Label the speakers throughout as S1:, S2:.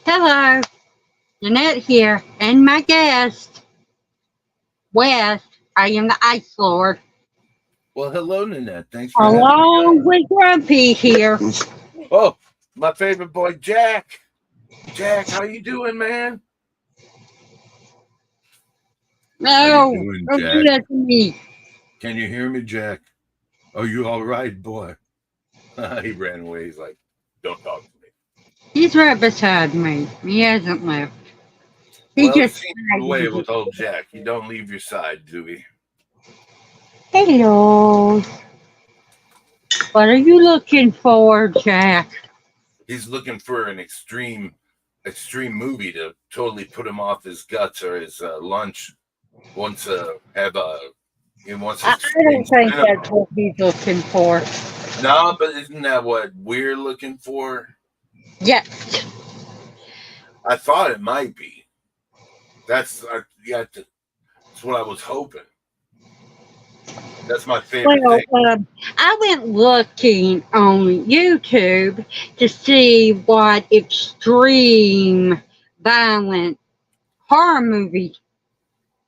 S1: Hello, Jeanette here, and my guest, Wes. I am the Ice Lord,
S2: Well, hello, Nanette. Thanks for having me
S1: along
S2: on.
S1: with Grumpy here.
S2: Oh, my favorite boy, Jack. Jack, how you doing, man? How you
S1: No,
S2: doing,
S1: don't do
S2: Jack?
S1: that to me.
S2: Can you hear me, Jack? Are you all right, boy? He ran away. He's like, don't talk to me.
S1: He's right beside me. He hasn't left. He
S2: Well, it
S1: just
S2: seems the way
S1: dragged me.
S2: with old Jack. You don't leave your side, do we?
S1: Hello. What are you looking for, Jack?
S2: He's looking for an extreme movie to totally put him off his guts or his lunch. Wants to have a he wants
S1: I
S2: extreme
S1: don't think
S2: cinema.
S1: that's what he's looking for.
S2: No, but isn't that what we're looking for?
S1: Yes.
S2: I thought it might be. That's what I was hoping. That's my favorite
S1: Well,
S2: thing.
S1: I went looking on YouTube to see what extreme violent horror movies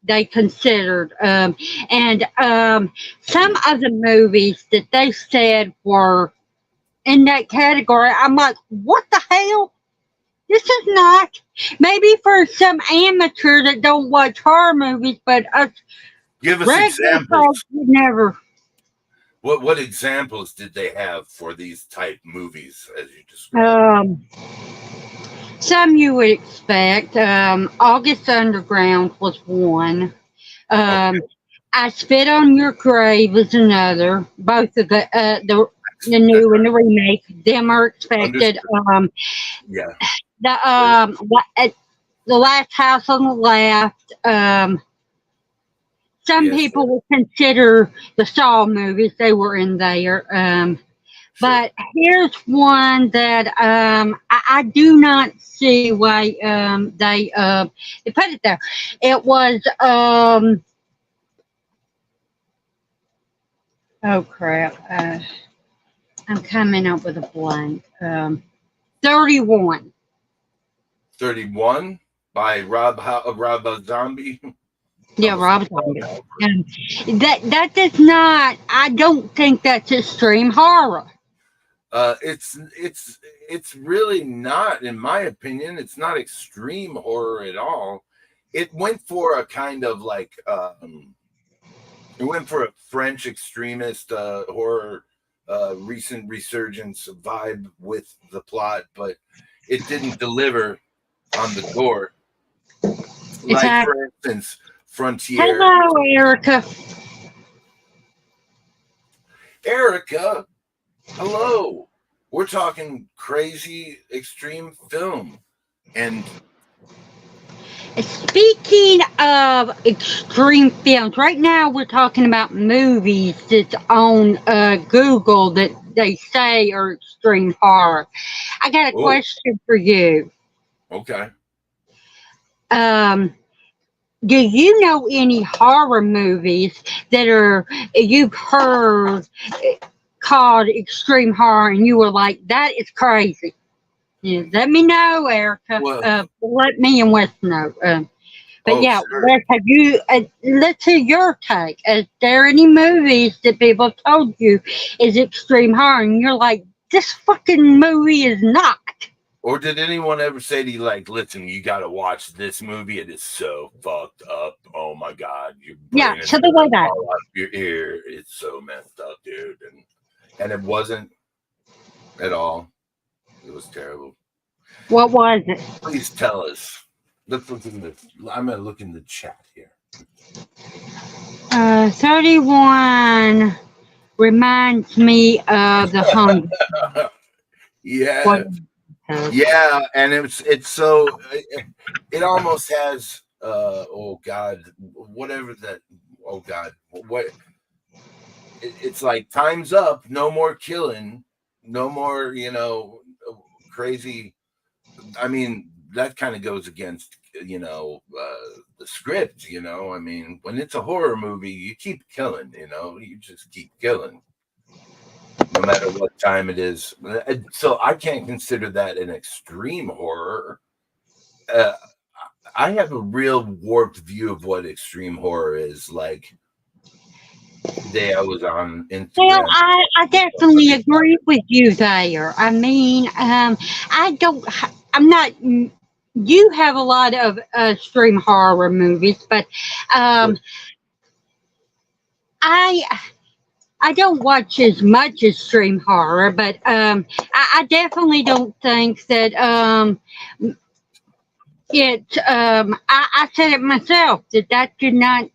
S1: they considered. And some of the movies that they said were in that category, I'm like, what the hell? This is not. Maybe for some amateur that don't watch horror movies, but us
S2: Give us
S1: regular folks
S2: examples.
S1: would never.
S2: What examples did they have for these type movies as you described?
S1: Um, Some you would expect. August Underground was one. Um,
S2: Okay,
S1: I Spit on Your Grave was another. Both of the
S2: that's
S1: new and the remake. Them are
S2: right.
S1: expected.
S2: Understood. Yeah.
S1: The
S2: Very-
S1: the Last House on the Left. Some
S2: Yes,
S1: people would consider the Saw movies. They were in there.
S2: sure.
S1: But here's one that I do not see why they put it there. It was oh crap! I'm coming up with a blank. 31.
S2: 31 by Rob Zombie. I
S1: Yeah,
S2: almost said
S1: Rob
S2: Rob
S1: Zombie.
S2: Halford.
S1: That does not. I don't think that's extreme horror.
S2: It's really not, in my opinion. It's not extreme horror at all. It went for a kind of like it went for a French extremist horror, recent resurgence vibe with the plot, but it didn't deliver on the gore.
S1: It's
S2: Like
S1: like,
S2: for instance, Frontier.
S1: hello, Erica.
S2: Erica, hello. We're talking crazy extreme film. And
S1: Speaking of extreme films, right now we're talking about movies that's on Google that they say are extreme horror. I got a
S2: oh,
S1: question for you.
S2: okay.
S1: Um, do you know any horror movies that are you've heard called extreme horror and you were like, that is crazy? Yeah, let me know, Erica.
S2: Well,
S1: Let me and Wes know. But
S2: oh
S1: yeah,
S2: sure.
S1: Wes, have you? Let's hear your take. Is there any movies that people have told you is extreme horror, and you're like, this fucking movie is not?
S2: Or did anyone ever say to you, like, listen, you got to watch this movie? It is so fucked up. Oh my God. Your
S1: Yeah,
S2: brain is
S1: so the
S2: going
S1: way
S2: to
S1: that.
S2: fall out of your ear. It's so messed up, dude. And it wasn't at all. It was terrible.
S1: What was it?
S2: Please tell us. Let's look in the, I'm going to look in the chat here.
S1: 31 reminds me of the Hunger. What?
S2: Yeah. Yeah. And it's so, it almost has, oh God, whatever that, oh God, what, it's like time's up, no more killing, no more, crazy. I mean, that kind of goes against, the script, I mean, when it's a horror movie, you keep killing, you just keep killing no matter what time it is. So I can't consider that an extreme horror. uh, I have a real warped view of what extreme horror is. Like today, I was on
S1: Well,
S2: Instagram.
S1: I definitely agree with you there. I mean, I don't, I'm not, you have a lot of extreme horror movies, but um, I, I don't watch as much extreme horror, but I definitely don't think that I said it myself that that did not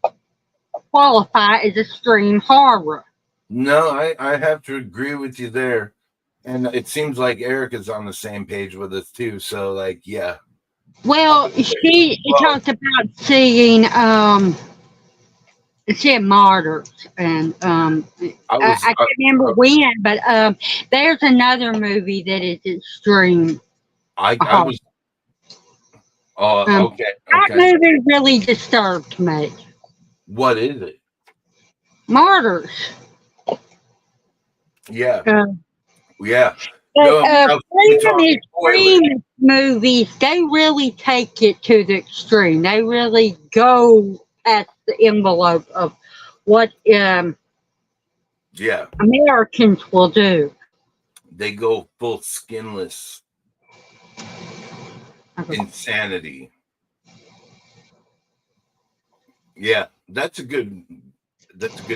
S1: qualify as extreme horror.
S2: No, I have to agree with you there. And it seems like Eric is on the same page with us too. So, like, yeah.
S1: Well, she
S2: Well,
S1: talked about seeing martyrs, and I can't remember when, but there's another movie that is extreme
S2: I
S1: horror.
S2: was, oh, okay,
S1: That
S2: okay.
S1: movie really disturbed me.
S2: What is it?
S1: Martyrs.
S2: Yeah,
S1: Uh,
S2: yeah.
S1: but
S2: No, we
S1: freedom
S2: talking spoilers.
S1: extreme movies, they really take it to the extreme. They really go past the envelope of what
S2: Yeah,
S1: Americans will do.
S2: they go full skinless insanity. Yeah, that's a good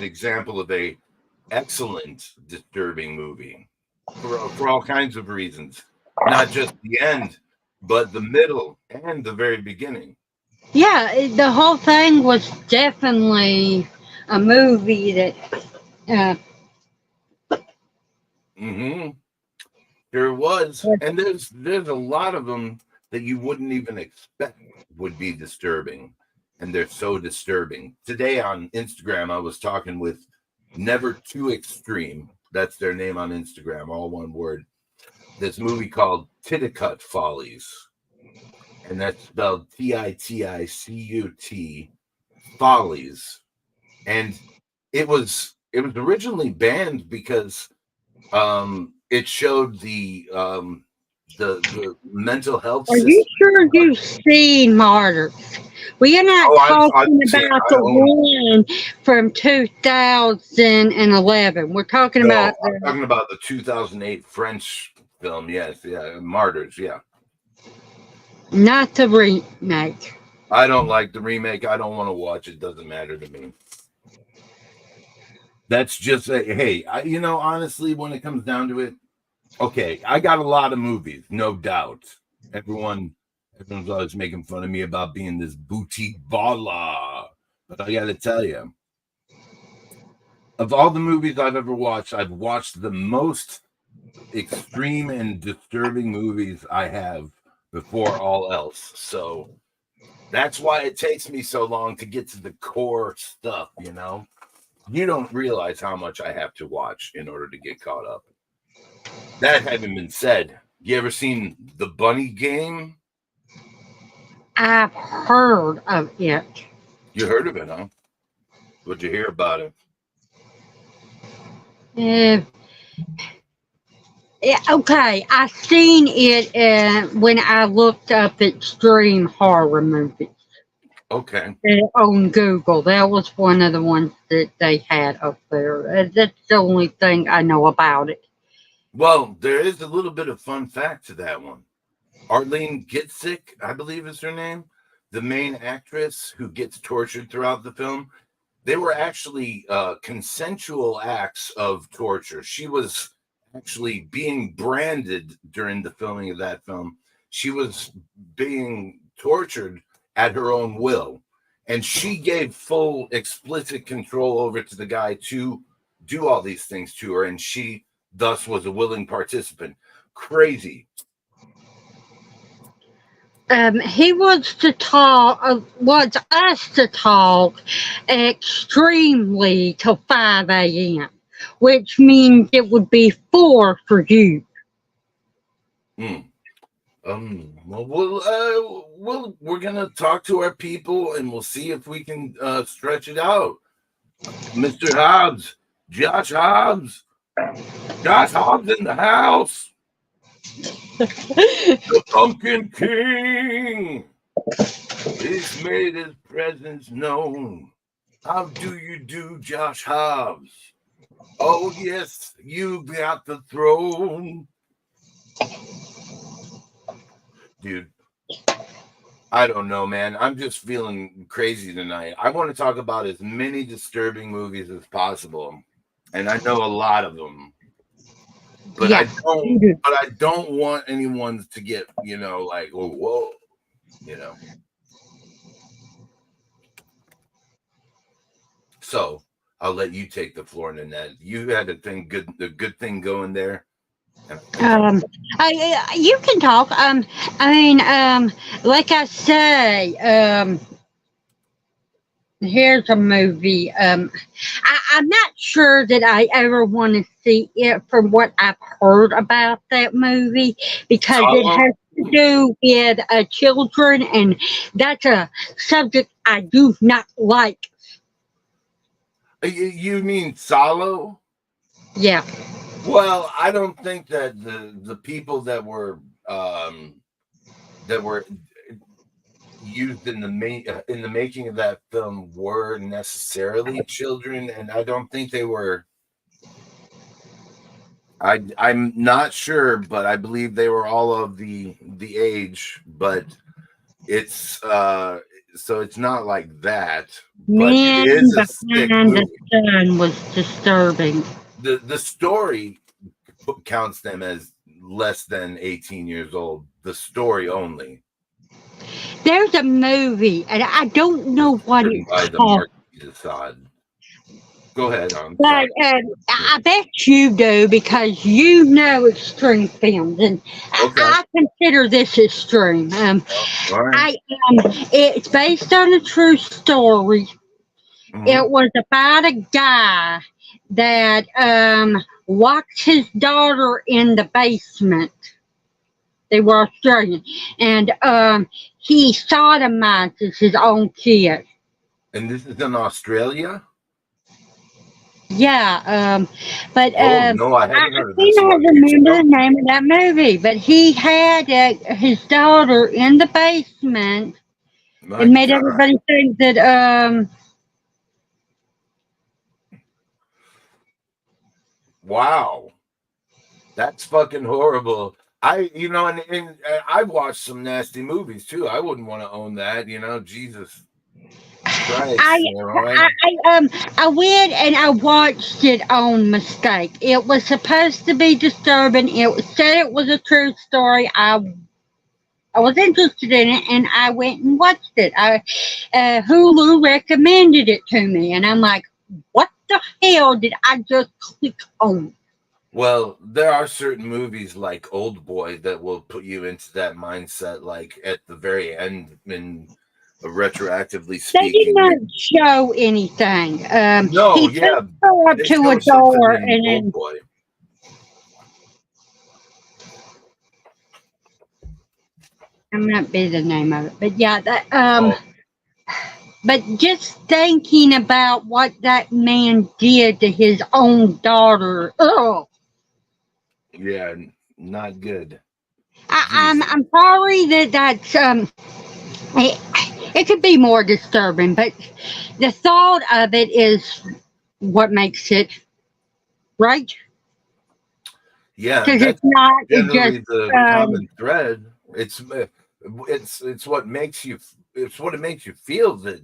S2: example of a excellent disturbing movie for all kinds of reasons. Not just the end, but the middle and the very beginning.
S1: Yeah, the whole thing was definitely a movie that uh,
S2: Hmm. There was, and there's a lot of them that you wouldn't even expect would be disturbing, and they're so disturbing. Today on Instagram, I was talking with Never Too Extreme. That's their name on Instagram, all one word. This movie called Titicut Follies, and that's spelled Titicut Follies. And it was originally banned because it showed the mental health
S1: are you
S2: system.
S1: sure you've seen Martyrs? We are not
S2: Oh, I've
S1: talking
S2: seen.
S1: about
S2: I
S1: the
S2: own.
S1: one from 2011. We're talking
S2: No,
S1: about
S2: I'm talking about the 2008 French film. Yes, yeah, Martyrs. Yeah,
S1: not the remake.
S2: I don't like the remake. I don't want to watch it. Doesn't matter to me. That's just a hey. Honestly, when it comes down to it, okay, I got a lot of movies, no doubt. Everyone's always making fun of me about being this boutique baller, but I got to tell you, of all the movies I've watched the most extreme and disturbing movies I have before all else. So that's why it takes me so long to get to the core stuff, You don't realize how much I have to watch in order to get caught up. That having been said, you ever seen The Bunny Game?
S1: I've heard of it.
S2: You heard of it, huh? What'd you hear about it?
S1: Uh, yeah, okay, I seen it when I looked up extreme horror movies.
S2: Okay.
S1: On Google. That was one of the ones that they had up there. That's the only thing I know about it.
S2: Well, there is a little bit of fun fact to that one. Arlene Gitzik, I believe is her name, the main actress who gets tortured throughout the film. They were actually consensual acts of torture. She was actually being branded during the filming of that film. She was being tortured at her own will. And she gave full explicit control over to the guy to do all these things to her. And she thus was a willing participant. Crazy.
S1: He wants us to talk extremely till 5 a.m., which means it would be 4 for you.
S2: Mm. We're gonna talk to our people and we'll see if we can stretch it out. Mr. Hobbs, Josh Hobbs, Josh Hobbs in the house. The Pumpkin King. He's made his presence known. How do you do, Josh Hobbs? Oh, yes, you got the throne. Dude, I don't know, man. I'm just feeling crazy tonight. I want to talk about as many disturbing movies as possible. And I know a lot of them. But
S1: Yeah.
S2: I don't want anyone to get, like, oh, whoa, So I'll let you take the floor, Nanette. You had a good thing going there.
S1: You can talk. Like I say, here's a movie. I'm not sure that I ever want to see it from what I've heard about that movie because it
S2: Solo?
S1: has to do with children, and that's a subject I do not like.
S2: You mean Solo?
S1: Yeah.
S2: Well, I don't think that the people that were used in the making of that film were necessarily children, and I don't think they were. I'm not sure, but I believe they were all of the age. But it's so it's not like that. But
S1: Man
S2: it is a sick
S1: Behind the
S2: movie.
S1: Sun was disturbing.
S2: The story counts them as less than 18 years old. The story only.
S1: There's a movie, and I don't know what
S2: Written
S1: it's
S2: by the
S1: called.
S2: Marquis de Sade. Go ahead. I'm
S1: But
S2: sorry.
S1: I bet you do because you know extreme films, and
S2: Okay.
S1: I consider this extreme.
S2: All right.
S1: It's based on a true story.
S2: Mhm.
S1: It was about a guy that locked his daughter in the basement. They were Australian, and he sodomizes his own kid.
S2: And this is in Australia?
S1: Yeah, but
S2: Oh, no, I
S1: I
S2: haven't heard of this
S1: cannot
S2: one. You
S1: remember
S2: tell
S1: the
S2: me.
S1: name of that movie. But he had his daughter in the basement
S2: My
S1: and made
S2: God.
S1: everybody think that
S2: Wow. That's fucking horrible. And I've watched some nasty movies too. I wouldn't want to own that, Jesus
S1: I,
S2: Christ,
S1: I went and I watched it on mistake. It was supposed to be disturbing. Said it was a true story. I was interested in it, and I went and watched it. Hulu recommended it to me, and I'm like, what the hell did I just click on?
S2: Well, there are certain movies like Old Boy that will put you into that mindset, like at the very end, in retroactively
S1: They did
S2: speaking.
S1: not show anything.
S2: No,
S1: He took
S2: yeah,
S1: her up
S2: they
S1: to a
S2: show something
S1: door,
S2: in
S1: and
S2: Old
S1: then
S2: Boy.
S1: I might be the name of it, but yeah,
S2: Oh,
S1: but just thinking about what that man did to his own daughter, oh,
S2: yeah, not good.
S1: I'm
S2: Jesus.
S1: I'm sorry that's it, it could be more disturbing, but the thought of it is what makes it right.
S2: Yeah,
S1: Because
S2: that's
S1: it's not just
S2: generally the
S1: um,
S2: common thread. It's what makes you. It's what it makes you feel that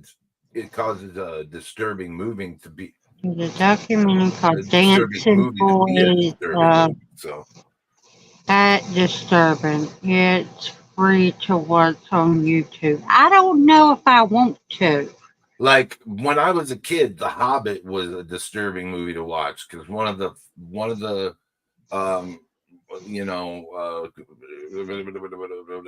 S2: it causes a disturbing moving to be
S1: there's a documentary
S2: a
S1: called
S2: disturbing
S1: Dancing
S2: movie to be a
S1: Boys.
S2: disturbing movie. So,
S1: That disturbing. It's free to watch on YouTube. I don't know if I want to.
S2: like when I was a kid, The Hobbit was a disturbing movie to watch because one of the um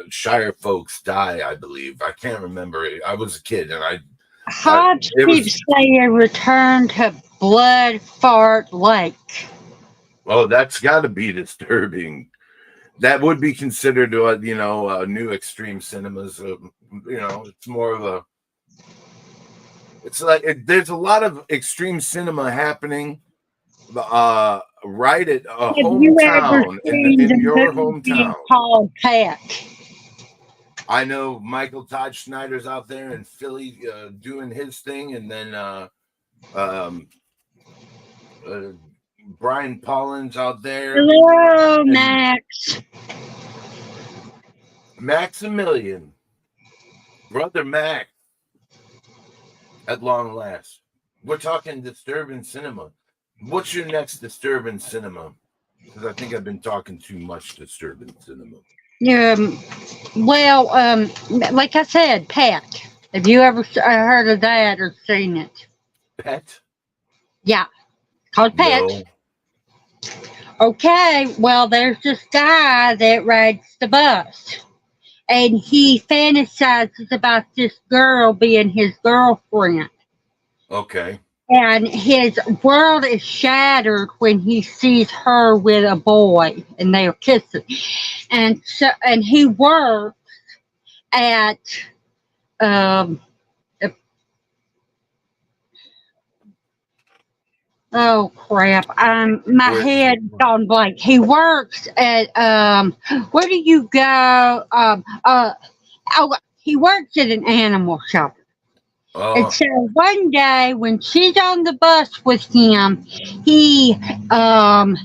S2: Shire folks die, I believe. I can't remember it. I was a kid and
S1: Hobbs
S2: it was.
S1: keeps saying return to Blood Fart Lake.
S2: Oh, that's got to be disturbing. That would be considered new extreme cinemas. It's more of a. It's like there's a lot of extreme cinema happening. Right at a
S1: Have you ever
S2: hometown
S1: seen
S2: in
S1: the
S2: your
S1: movie
S2: hometown.
S1: called Pat?
S2: I know Michael Todd Schneider's out there in Philly doing his thing, and then um, Brian Pollan's out there.
S1: Hello, Max.
S2: Maximilian, brother Mac, at long last. We're talking disturbing cinema. What's your next disturbing cinema? Because I think I've been talking too much disturbing cinema.
S1: Well, like I said, Pet. Have you ever heard of that or seen it?
S2: Pet?
S1: Yeah, called Pet.
S2: No.
S1: Okay, well, there's this guy that rides the bus, and he fantasizes about this girl being his girlfriend.
S2: Okay.
S1: And his world is shattered when he sees her with a boy, and they are kissing. And he works at um, oh crap! My head gone blank. He works at where do you go? Oh, he works at an animal shelter. And so one day when she's on the bus with him, he um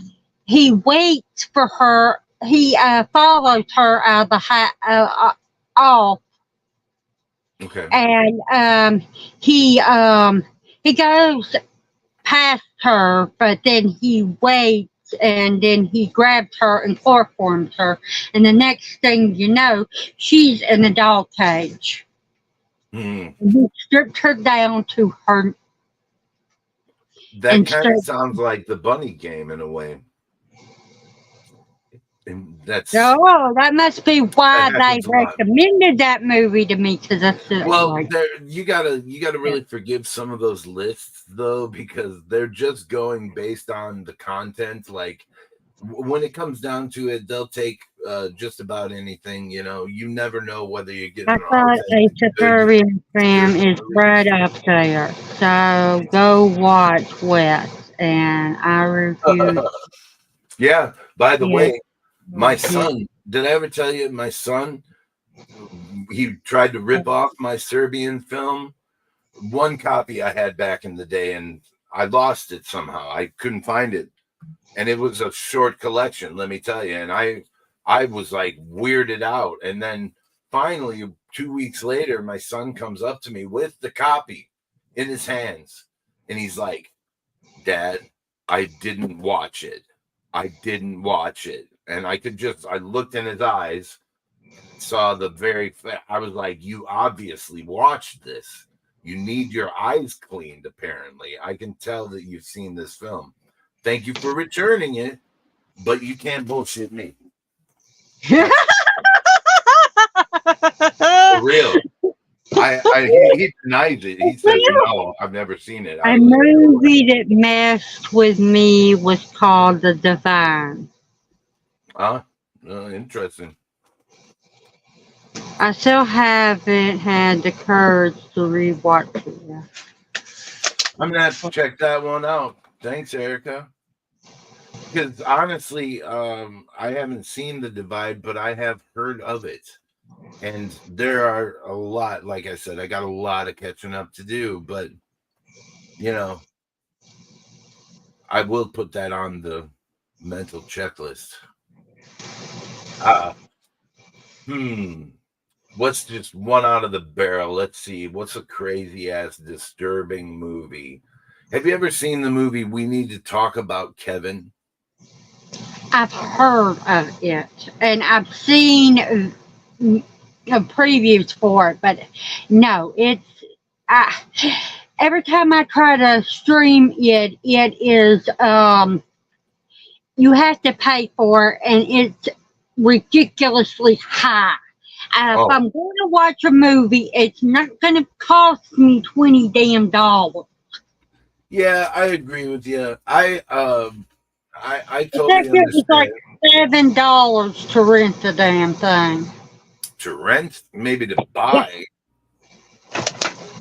S1: he waits for her. He follows her out of the off,
S2: Okay.
S1: and he goes past her, but then he waits, and then he grabs her and chloroforms her, and the next thing you know, she's in a dog cage.
S2: Hmm.
S1: He stripped her down to her.
S2: That kind of sounds like the bunny game in a way. And that's
S1: that must be why they recommended that movie to me, because that's
S2: you gotta really forgive some of those lists though, because they're just going based on the content. Like when it comes down to it, they'll take just about anything. You never know whether you're getting.
S1: I thought a Suburban Fam is right up there, so go watch Wes, and I reviewed.
S2: Yeah. By the way, my son. Did I ever tell you my son? He tried to rip off my Serbian film. One copy I had back in the day, and I lost it somehow. I couldn't find it, and it was a short collection. Let me tell you, and I was like weirded out. And then finally, 2 weeks later, my son comes up to me with the copy in his hands, and he's like, "Dad, I didn't watch it. I didn't watch it." And I looked in his eyes, saw I was like, "You obviously watched this. You need your eyes cleaned, apparently. I can tell that you've seen this film. Thank you for returning it, but you can't bullshit me." For real. He denies it. He says, "No, I've never seen it."
S1: A movie that messed with me was called The Divine.
S2: Interesting.
S1: I still haven't had the courage to rewatch it yet.
S2: I'm gonna have to check that one out. Thanks, Erica. Because honestly, I haven't seen The Divide, but I have heard of it. And there are a lot, like I said, I got a lot of catching up to do, but I will put that on the mental checklist. What's just one out of the barrel? Let's see. What's a crazy ass disturbing movie? Have you ever seen the movie We Need to Talk About Kevin?
S1: I've heard of it, and I've seen previews for it, but no, every time I try to stream it, it is you have to pay for it, and it's ridiculously high. If I'm going to watch a movie, it's not going to cost me $20 damn.
S2: Yeah, I agree with you. I totally understand.
S1: It was like $7 to rent the damn thing.
S2: To rent, maybe to buy.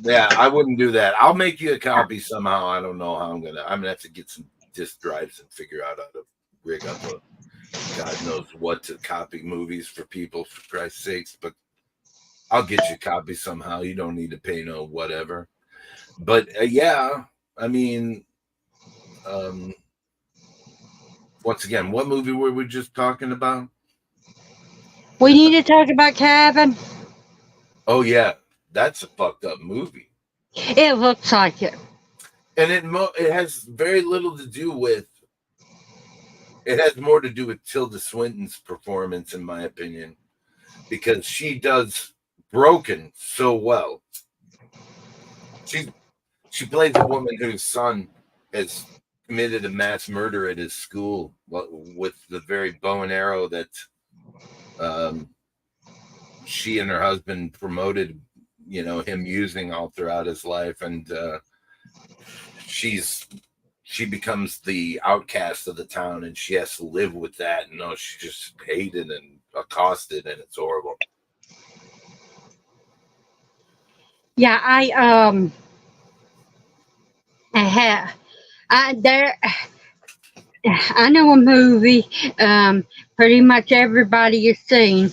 S2: Yeah, I wouldn't do that. I'll make you a copy somehow. I don't know how I'm gonna have to get some disk drives and figure out how to rig up God knows what to copy movies for people, for Christ's sakes. But I'll get you a copy somehow. You don't need to pay no whatever. But yeah, I mean, once again, what movie were we just talking about?
S1: We need to talk about Cabin.
S2: Oh yeah, that's a fucked up movie,
S1: It looks like it.
S2: and it has very little to do with. It has more to do with Tilda Swinton's performance, in my opinion, because she does Broken so well. She plays a woman whose son has committed a mass murder at his school with the very bow and arrow that she and her husband promoted, him using all throughout his life, and she becomes the outcast of the town, and she has to live with that. And she's just hated and accosted, and it's horrible.
S1: Yeah, I know a movie pretty much everybody has seen.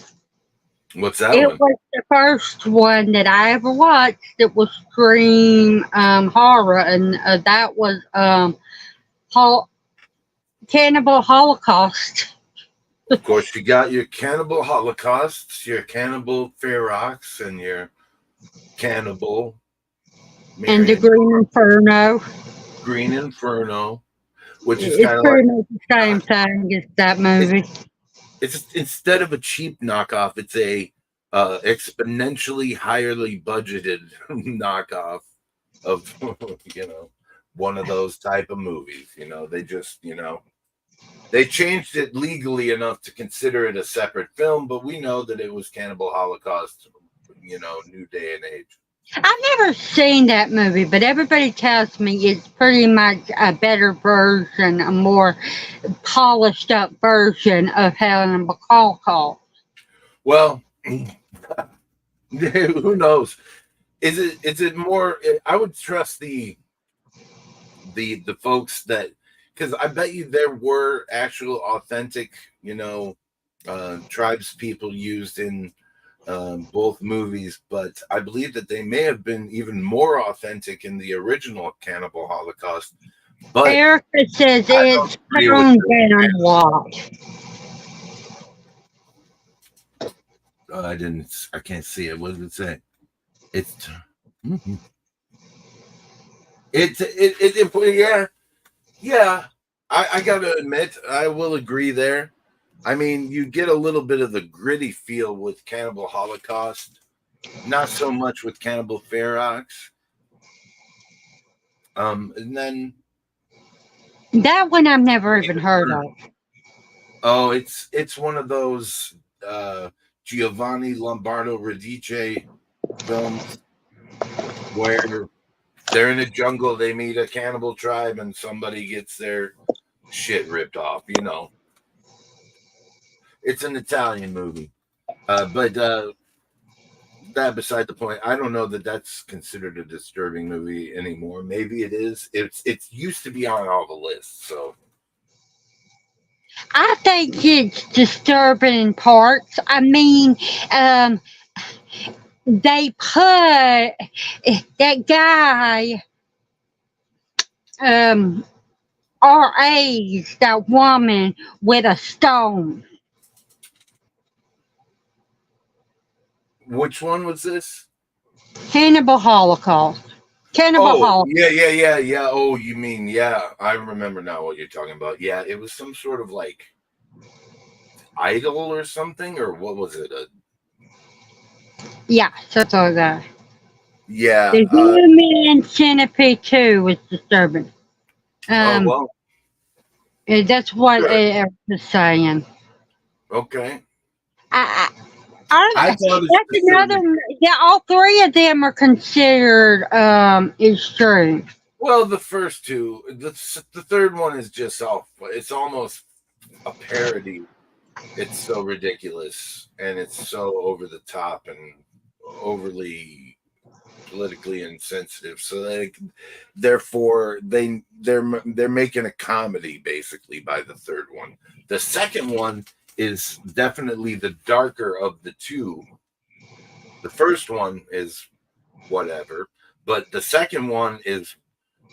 S2: What's that
S1: It
S2: one?
S1: was the first one that I ever watched. It was Scream horror, and that was Cannibal Holocaust.
S2: Of course, you got your Cannibal Holocausts, your Cannibal Ferox, and your Cannibal
S1: And the
S2: Green Inferno, which is
S1: It's
S2: kind of like
S1: pretty much the same thing as that movie.
S2: it's instead of a cheap knockoff, it's a exponentially highly budgeted knockoff of one of those type of movies. They just they changed it legally enough to consider it a separate film, but we know that it was Cannibal Holocaust, new day and age.
S1: I've never seen that movie, but everybody tells me it's pretty much a better version, a more polished up version of Helen Holocaust.
S2: Well, who knows? Is it more? I would trust the folks that, because I bet you there were actual authentic, tribes people used in both movies, but I believe that they may have been even more authentic in the original Cannibal Holocaust. But
S1: Erica says it's toned down a lot.
S2: I can't see it. What does it say? It's yeah. I gotta admit, I will agree there. I mean, you get a little bit of the gritty feel with Cannibal Holocaust, not so much with Cannibal Ferox. And then
S1: that one I've never even heard of.
S2: Oh, it's one of those Giovanni Lombardo Radice films where they're in a jungle, they meet a cannibal tribe, and somebody gets their shit ripped off. It's an Italian movie, but that beside the point. I don't know that that's considered a disturbing movie anymore. Maybe it is. It's used to be on all the lists. So
S1: I think it's disturbing in parts. I mean, they put that guy, RA's that woman with a stone.
S2: which one was this?
S1: Cannibal Holocaust. Cannibal Holocaust.
S2: Yeah. Oh, you mean, yeah. I remember now what you're talking about. Yeah, it was some sort of like idol or something, or what was it?
S1: Yeah, something like that.
S2: Yeah.
S1: The Human Centipede 2 was disturbing.
S2: Oh, well.
S1: That's what
S2: Sure.
S1: I was saying.
S2: Okay.
S1: I
S2: That's
S1: another. Yeah, all three of them are considered extreme.
S2: Well, the first two, the third one is just off. It's almost a parody. It's so ridiculous, and it's so over the top and overly politically insensitive. So therefore, they're making a comedy basically by the third one. The second one is definitely the darker of the two, The first one is whatever, but the second one is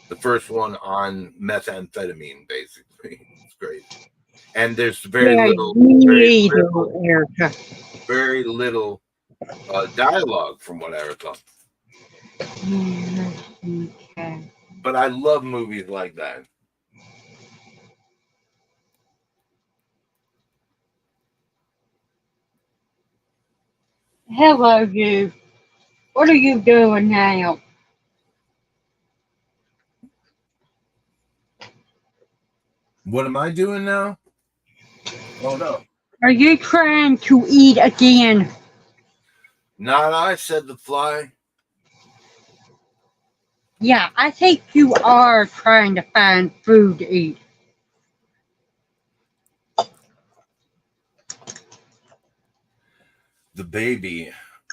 S2: the first one on methamphetamine, basically. It's great. And there's very
S1: Yeah,
S2: little,
S1: me either, Erica.
S2: very little dialogue from what I recall.
S1: Okay.
S2: But I love movies like that.
S1: Hello, you. What are you doing now?
S2: What am I doing now? Oh no.
S1: Are you trying to eat again?
S2: Not I, said the fly.
S1: Yeah, I think you are trying to find food to eat.
S2: The baby.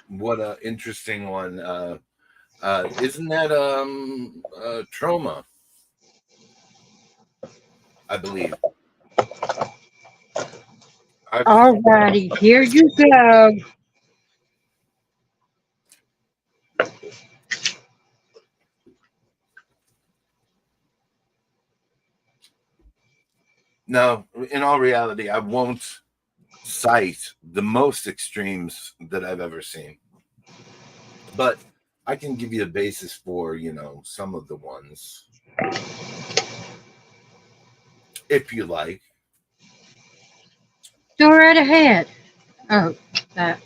S2: What a interesting one. Isn't that trauma? I believe.
S1: Alrighty, here you go.
S2: No, in all reality, I won't cite the most extremes that I've ever seen. But I can give you a basis for, some of the ones. If you like.
S1: Go right ahead. Oh, that.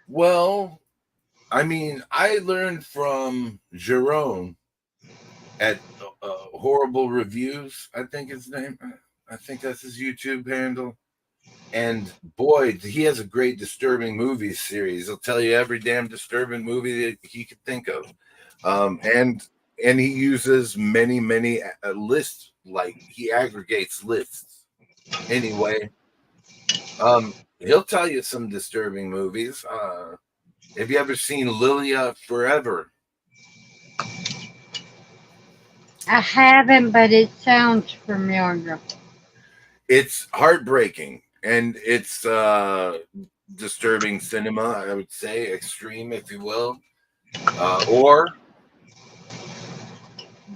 S2: Well, I mean, I learned from Jerome at Horrible Reviews, I think his name. I think that's his YouTube handle. And boy, he has a great disturbing movies series. He'll tell you every damn disturbing movie that he could think of. And he uses many lists, like he aggregates lists. Anyway, he'll tell you some disturbing movies. Have you ever seen Lilia Forever?
S1: I haven't, but it sounds familiar.
S2: It's heartbreaking, and it's disturbing cinema, I would say, extreme, if you will. Or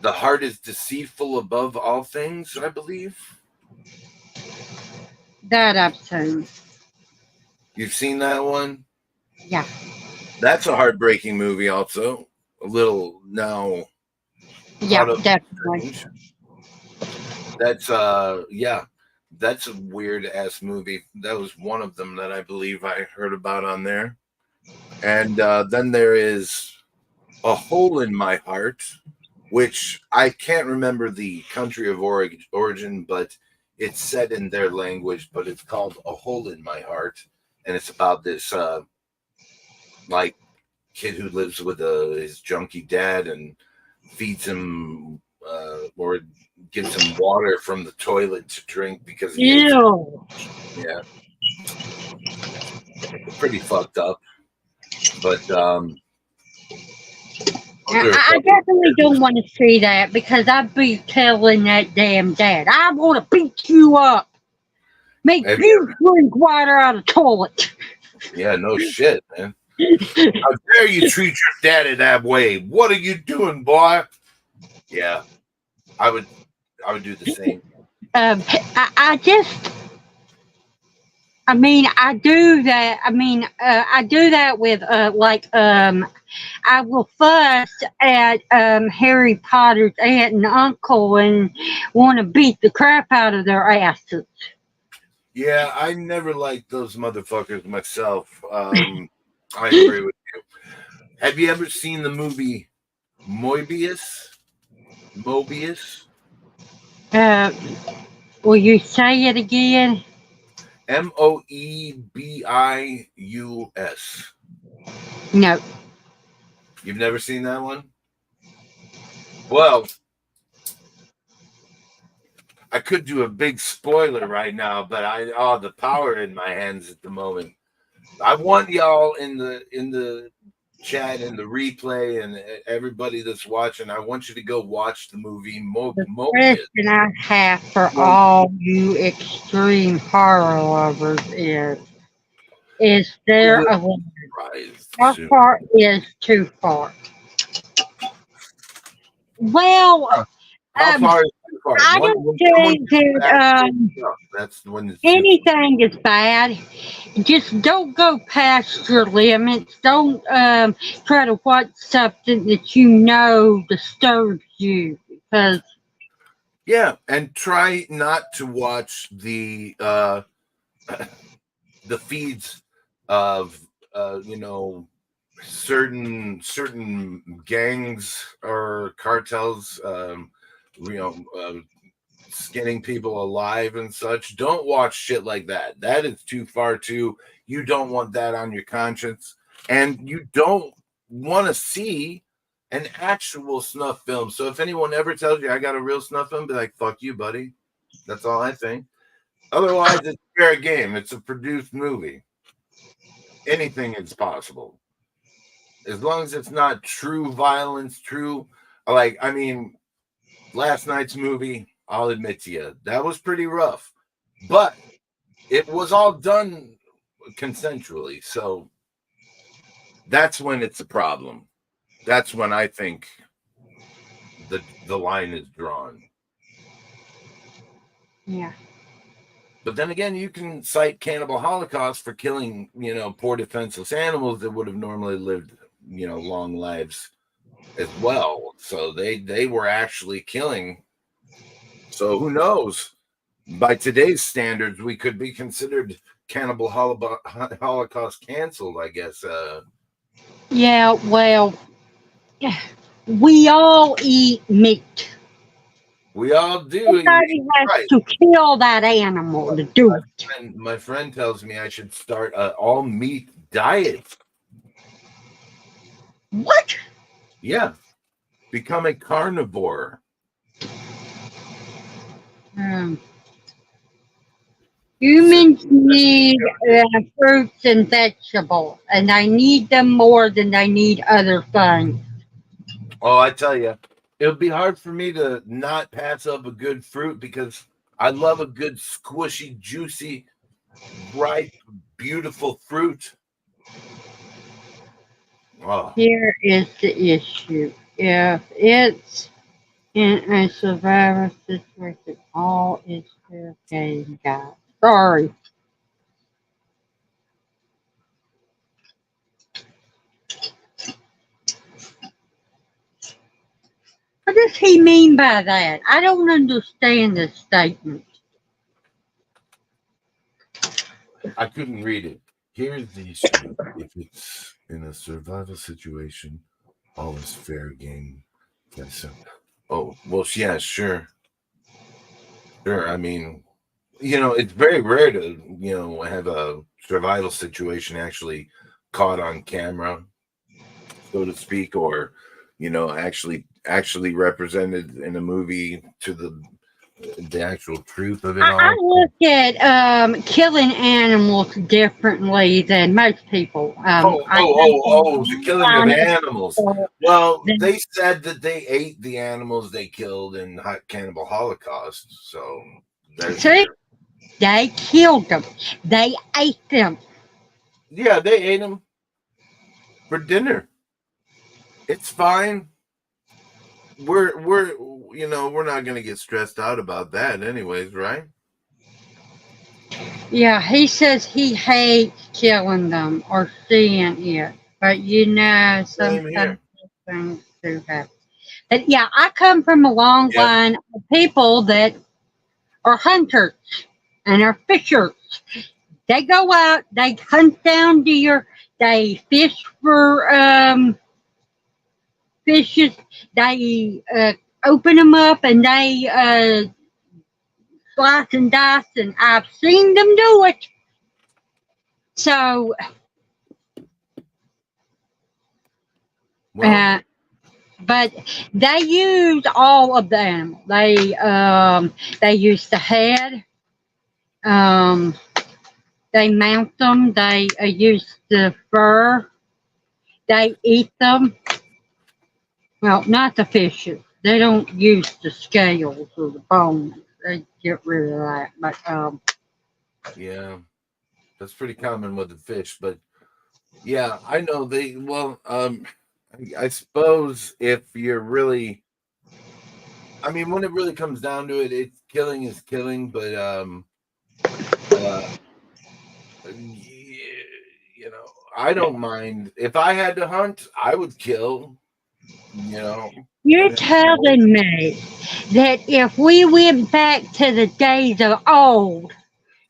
S2: The Heart is Deceitful Above All Things, I believe.
S1: That I've seen.
S2: You've seen that one?
S1: Yeah.
S2: That's a heartbreaking movie also. A little now.
S1: Yeah, definitely.
S2: That's that's a weird ass movie. That was one of them that I believe I heard about on there. And then there is A Hole in My Heart, which I can't remember the country of origin, but it's set in their language, but it's called A Hole in My Heart. And it's about this like kid who lives with his junkie dad and feeds him or gives him water from the toilet to drink because he hates it. Yeah, pretty fucked up. But
S1: I definitely don't want to see that because I'd be telling that damn dad, I want to beat you up. Make you drink water out of the toilet.
S2: Yeah, no shit, man. How dare you treat your daddy that way? What are you doing, boy? Yeah, I would do the same.
S1: I do that. I do that with I will fuss at Harry Potter's aunt and uncle and want to beat the crap out of their asses.
S2: Yeah, I never liked those motherfuckers myself. I agree with you. Have you ever seen the movie Moebius?
S1: Will you say it again?
S2: Moebius.
S1: No.
S2: You've never seen that one? Well, I could do a big spoiler right now, but the power in my hands at the moment. I want y'all in the chat and the replay and everybody that's watching, I want you to go watch the movie
S1: The
S2: Moebius.
S1: question I have for all you extreme horror lovers is Is
S2: A
S1: there
S2: little
S1: a limit?
S2: surprised
S1: How
S2: soon.
S1: far is too far? Well,
S2: Huh. How
S1: um,
S2: far is too far?
S1: I
S2: When,
S1: don't
S2: when someone
S1: think
S2: gets
S1: that
S2: bad for stuff, that's when it's too far.
S1: anything is bad. Just don't go past your limits. Don't try to watch something that you know disturbs you because
S2: Yeah, and try not to watch the feeds of certain gangs or cartels skinning people alive and such. Don't watch shit like that. That is too far too. You don't want that on your conscience, and you don't want to see an actual snuff film. So if anyone ever tells you I got a real snuff film, be like, fuck you, buddy. That's all I think. Otherwise, it's fair game. It's a produced movie. Anything is possible. As long as it's not true violence, true, like, I mean, last night's movie, I'll admit to you, that was pretty rough, but it was all done consensually. So that's when it's a problem. That's when I think the line is drawn.
S1: yeah,
S2: But then again, you can cite cannibal holocaust for killing, poor defenseless animals that would have normally lived, long lives as well. So they were actually killing. So who knows? By today's standards, we could be considered cannibal holocaust canceled, I guess.
S1: yeah. Well, we all eat meat.
S2: We all do eat meat,
S1: Somebody has
S2: right?
S1: to kill that animal to do it.
S2: And my friend tells me I should start an all meat diet.
S1: What?
S2: Yeah, become a carnivore.
S1: Um, Humans need fruits and vegetables, and they need them more than they need other things.
S2: Oh, I tell you, it would be hard for me to not pass up a good fruit because I love a good squishy, juicy, ripe, beautiful fruit. Oh,
S1: Here is the issue. If it's in a survival situation, all is fair game, guys. Sorry. What does he mean by that? I don't understand this statement.
S2: I couldn't read it. Here's the issue. If it's in a survival situation, all is fair game. Yes, so, oh, well, yeah, sure. Sure. I mean, it's very rare to, have a survival situation actually caught on camera, so to speak, or, actually represented in a movie to the actual truth of it
S1: I
S2: all.
S1: look at killing animals differently than most people. I come from a
S2: The
S1: long
S2: killing of
S1: line of
S2: animals.
S1: people
S2: Well,
S1: that
S2: they said that they ate the animals they killed in cannibal holocaust. So there's
S1: see,
S2: your.
S1: they killed them. They ate them.
S2: Yeah, they ate them for dinner. It's fine. We're not gonna get stressed out about that anyways, right?
S1: Yeah, he says he hates killing them or seeing it. But
S2: Same
S1: sometimes
S2: here.
S1: things do happen. But yeah, I come from a long
S2: Yep.
S1: line of people that are hunters and are fishers. They go out, they hunt down deer, they fish for fishes, they open them up and they slice and dice, and I've seen them do it. So,
S2: Well,
S1: uh, but they use all of the animal. They use the head. Um, they mount them. They use the fur. They eat them. Well, not the fishes. They don't use the scales or the bones. They get rid of that. But
S2: yeah. That's pretty common with the fish, but yeah, I know they. Well, I suppose if you're really, I mean, when it really comes down to it, it's killing is killing. But uh, you know, I don't mind if I had to hunt, I would kill. You know,
S1: You're
S2: and
S1: telling me that if we went back to the days of old,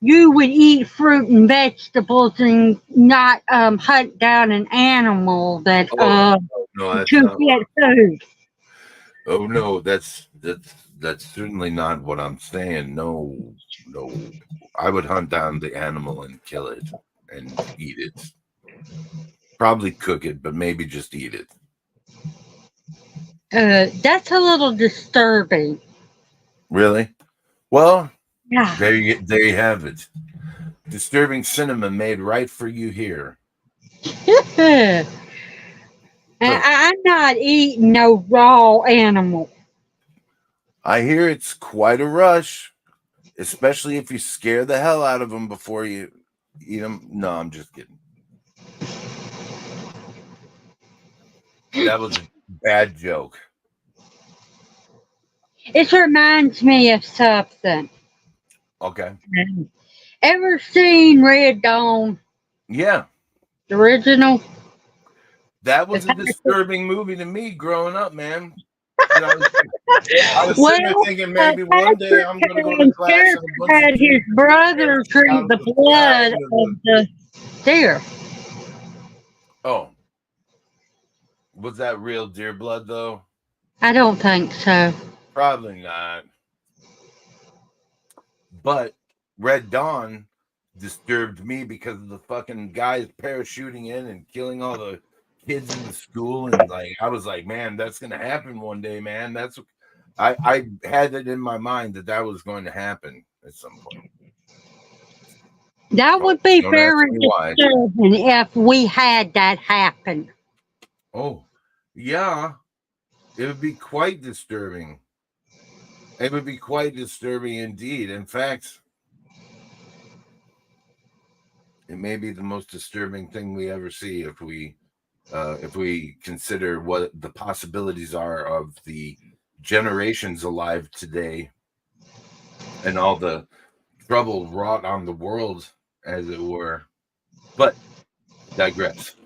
S1: you would eat fruit and vegetables and not hunt down an animal that
S2: oh no, that's
S1: to
S2: not.
S1: get food.
S2: Oh no, that's certainly not what I'm saying. No, no. I would hunt down the animal and kill it and eat it. Probably cook it, but maybe just eat it.
S1: That's a little disturbing.
S2: Really? Well,
S1: Yeah.
S2: there you have it. Disturbing cinema made right for you here.
S1: And I'm not eating no raw animal.
S2: I hear it's quite a rush, especially if you scare the hell out of them before you eat them. No, I'm just kidding. That was a bad joke.
S1: It reminds me of something.
S2: Okay.
S1: Ever seen Red Dawn,
S2: Yeah.
S1: the original?
S2: That was a disturbing movie to me growing up, man. And I was sitting there thinking maybe one day I'm going to go to class and a bunch
S1: had
S2: of
S1: his
S2: kids
S1: brother drink
S2: out of
S1: the
S2: the sky
S1: blood
S2: into
S1: of the deer.
S2: Oh, was that real deer blood though?
S1: I don't think so.
S2: Probably not. But Red Dawn disturbed me because of the fucking guys parachuting in and killing all the kids in the school, and like I was like, man, that's gonna happen one day, man. That's I had it in my mind that was going to happen at some point.
S1: That would be
S2: Don't ask
S1: very
S2: me why.
S1: disturbing if we had that happen.
S2: Oh, yeah, it would be quite disturbing. It would be quite disturbing indeed. In fact, it may be the most disturbing thing we ever see if we consider what the possibilities are of the generations alive today and all the trouble wrought on the world, as it were. But digress.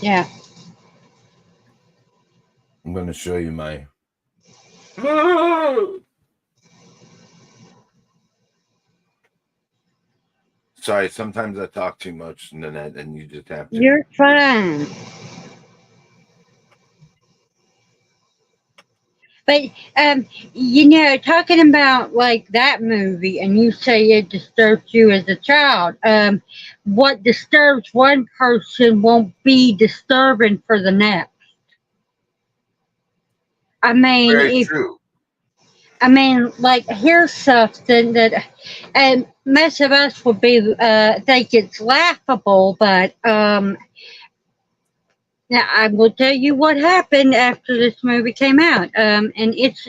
S1: Yeah.
S2: I'm going to show you my. Sorry, sometimes I talk too much, Nanette, and you just have to.
S1: You're fine. But talking about like that movie, and you say it disturbed you as a child. What disturbs one person won't be disturbing for the next. I mean,
S2: Very true.
S1: like here's something that, and most of us would be think it's laughable, but now I will tell you what happened after this movie came out. And it's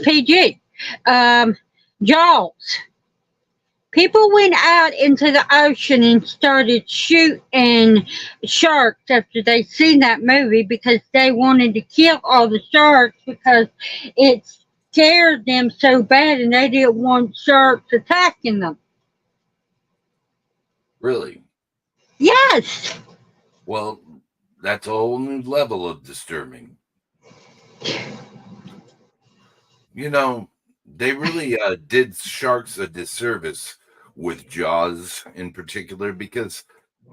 S1: PG. Jaws. People went out into the ocean and started shooting sharks after they seen that movie because they wanted to kill all the sharks because it scared them so bad and they didn't want sharks attacking them.
S2: Really?
S1: Yes.
S2: Well, that's a whole new level of disturbing. You know, they really did sharks a disservice with Jaws in particular, because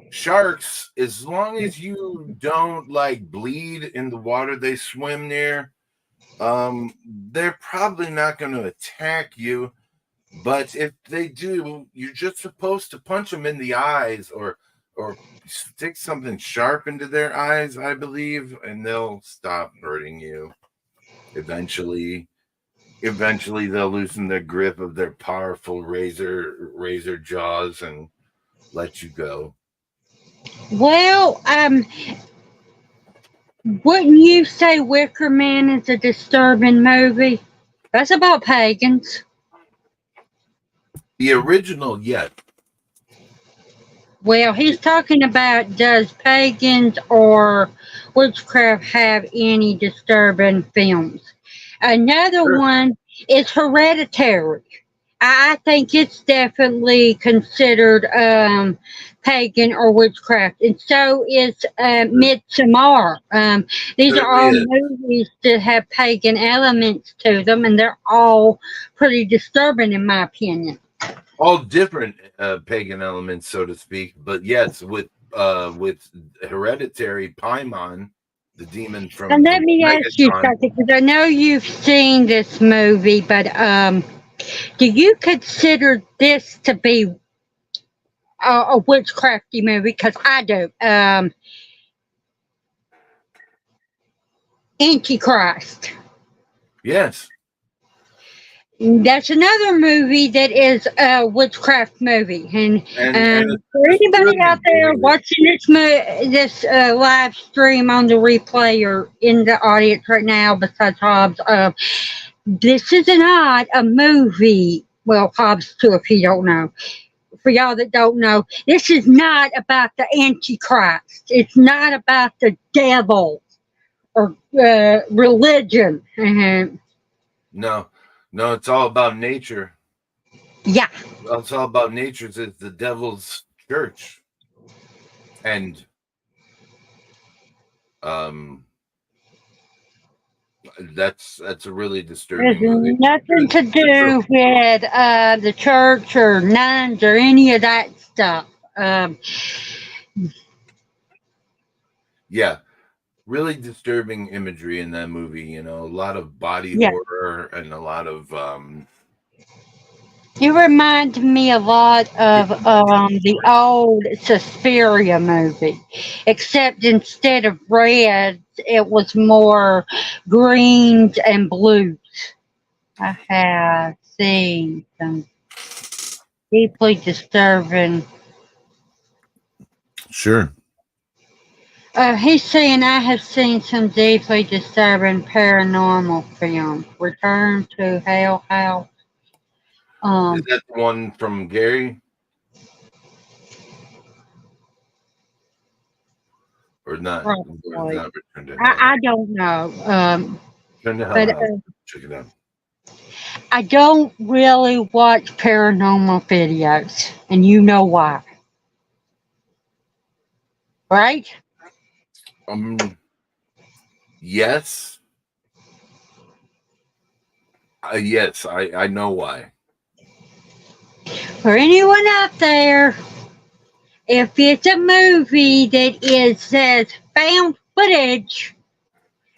S2: sharks, as long as you don't like bleed in the water they swim near, they're probably not going to attack you. But if they do, you're just supposed to punch them in the eyes or stick something sharp into their eyes, I believe, and they'll stop hurting you. Eventually they'll loosen their grip of their powerful razor jaws and let you go.
S1: Well, wouldn't you say Wicker Man is a disturbing movie? That's about pagans.
S2: The original, yes.
S1: Well, he's talking about, does pagans or witchcraft have any disturbing films? Another
S2: Sure.
S1: one is Hereditary. I think it's definitely considered pagan or witchcraft, and so is Midsommar. These are
S2: Certainly
S1: all
S2: is.
S1: movies that have pagan elements to them, and they're all pretty disturbing, in my opinion.
S2: All different pagan elements, so to speak. But yes, with Hereditary, Paimon, the demon
S1: And
S2: from
S1: let me ask you
S2: Megatron.
S1: something, because I know you've seen this movie, but do you consider this to be a witchcrafty movie? Because I do. Antichrist.
S2: Yes.
S1: That's another movie that is a witchcraft movie, and
S2: And a
S1: for anybody out
S2: disturbing
S1: there
S2: movie.
S1: watching this live stream on the replay or in the audience right now, besides Hobbs, this is not a movie. Well, Hobbs too, if you don't know. For y'all that don't know, this is not about the Antichrist. It's not about the devil or religion.
S2: No, it's all about nature.
S1: Yeah.
S2: It's all about nature. It's the devil's church. And that's a really disturbing movie.
S1: There's nothing to do with the church or nuns or any of that stuff.
S2: Yeah, really disturbing imagery in that movie. A lot of body
S1: Yeah.
S2: horror and a lot of
S1: You remind me a lot of the old Suspiria movie, except instead of reds, it was more greens and blues. I have seen some deeply disturbing.
S2: Sure.
S1: He's saying I have seen some deeply disturbing paranormal films. Return to Hell House.
S2: Is that the one from Gary? Or not?
S1: Probably.
S2: Not Return to Hell.
S1: I don't know.
S2: Return to Hell
S1: But
S2: House. Check it out.
S1: I don't really watch paranormal videos, and you know why, right?
S2: Yes. Yes, I know why.
S1: For anyone out there, if it's a movie that says found footage,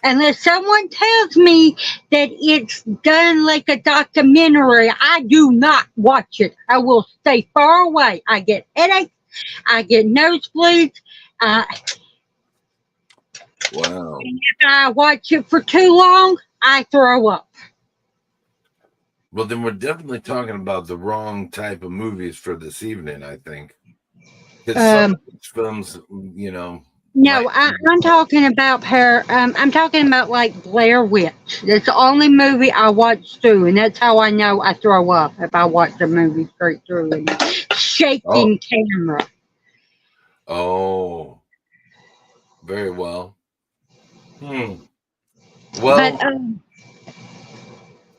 S1: unless someone tells me that it's done like a documentary, I do not watch it. I will stay far away. I get headaches. I get nosebleeds.
S2: Wow.
S1: And if I watch it for too long, I throw up.
S2: Well, then we're definitely talking about the wrong type of movies for this evening, I think. Because some of these films,
S1: No, I'm talking about I'm talking about like Blair Witch. That's the only movie I watch through, and that's how I know I throw up if I watch the movie straight through and shaking camera.
S2: Oh, very well. Well,
S1: But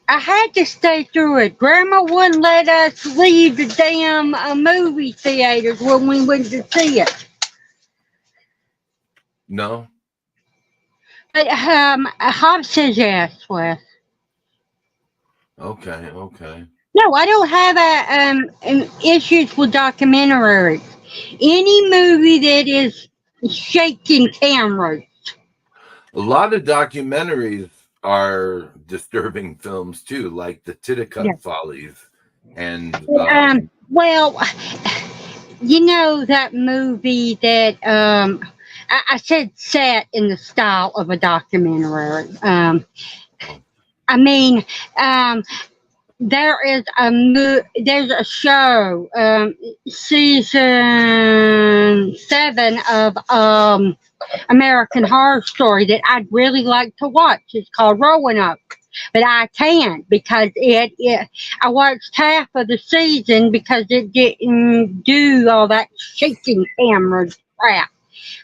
S1: I had to stay through it. Grandma wouldn't let us leave the damn movie theaters when we went to see it.
S2: no.
S1: But Hobbs says yes, Wes.
S2: Okay.
S1: No, I don't have issues with documentaries. Any movie that is shaking cameras.
S2: A lot of documentaries are disturbing films too, like the Titicut Follies, and
S1: Well, you know that movie that I said set in the style of a documentary. I mean, there's a show, season 7 of American Horror Story that I'd really like to watch. It's called Roanoke. but I can't because I watched half of the season because it didn't do all that shaking camera crap.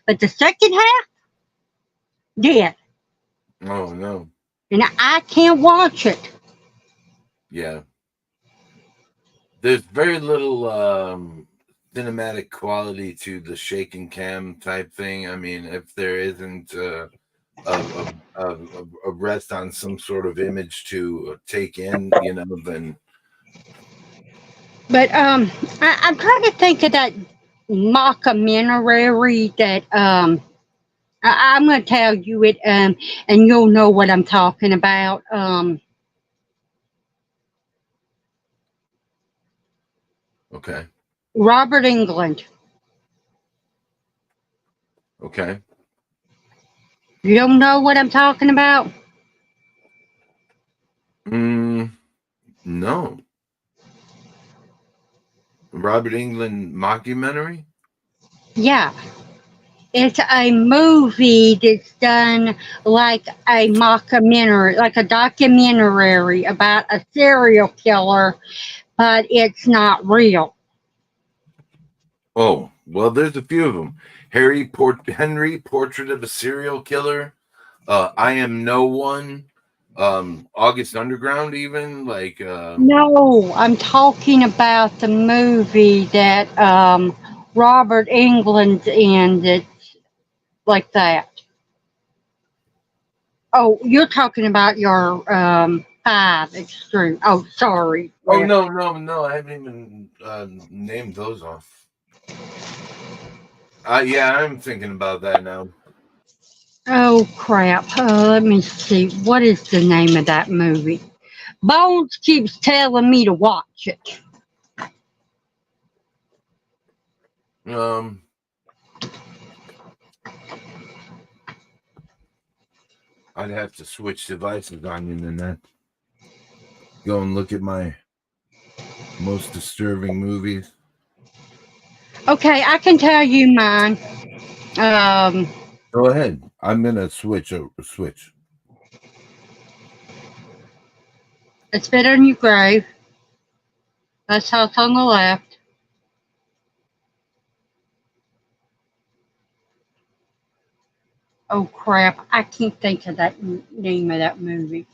S1: But the second half did,
S2: Oh no.
S1: and I can't watch it.
S2: Yeah. There's very little cinematic quality to the shaking cam type thing. I mean, if there isn't a rest on some sort of image to take in, then.
S1: But I'm trying to think of that mockumentary that I'm going to tell you it and you'll know what I'm talking about.
S2: Okay.
S1: Robert England.
S2: Okay.
S1: You don't know what I'm talking about?
S2: No. Robert England mockumentary?
S1: Yeah. It's a movie that's done like a mockumentary, like a documentary about a serial killer, but it's not real.
S2: Oh, well, there's a few of them. Henry, Portrait of a Serial Killer. I Am No One. August Underground, even like.
S1: No, I'm talking about the movie that Robert England's in that's like that. Oh, you're talking about your five extreme. Oh, sorry.
S2: Oh
S1: Rick.
S2: no! I haven't even named those off. Yeah, I'm thinking about that now.
S1: Oh crap. Let me see. What is the name of that movie? Bones keeps telling me to watch it.
S2: Um, I'd have to switch devices on you and then go and look at my most disturbing movies.
S1: Okay, I can tell you mine. Um,
S2: Go ahead. I'm gonna switch. Switch.
S1: it's Better in Your Grave. That's how it's on the left. Oh crap! I can't think of that name of that movie.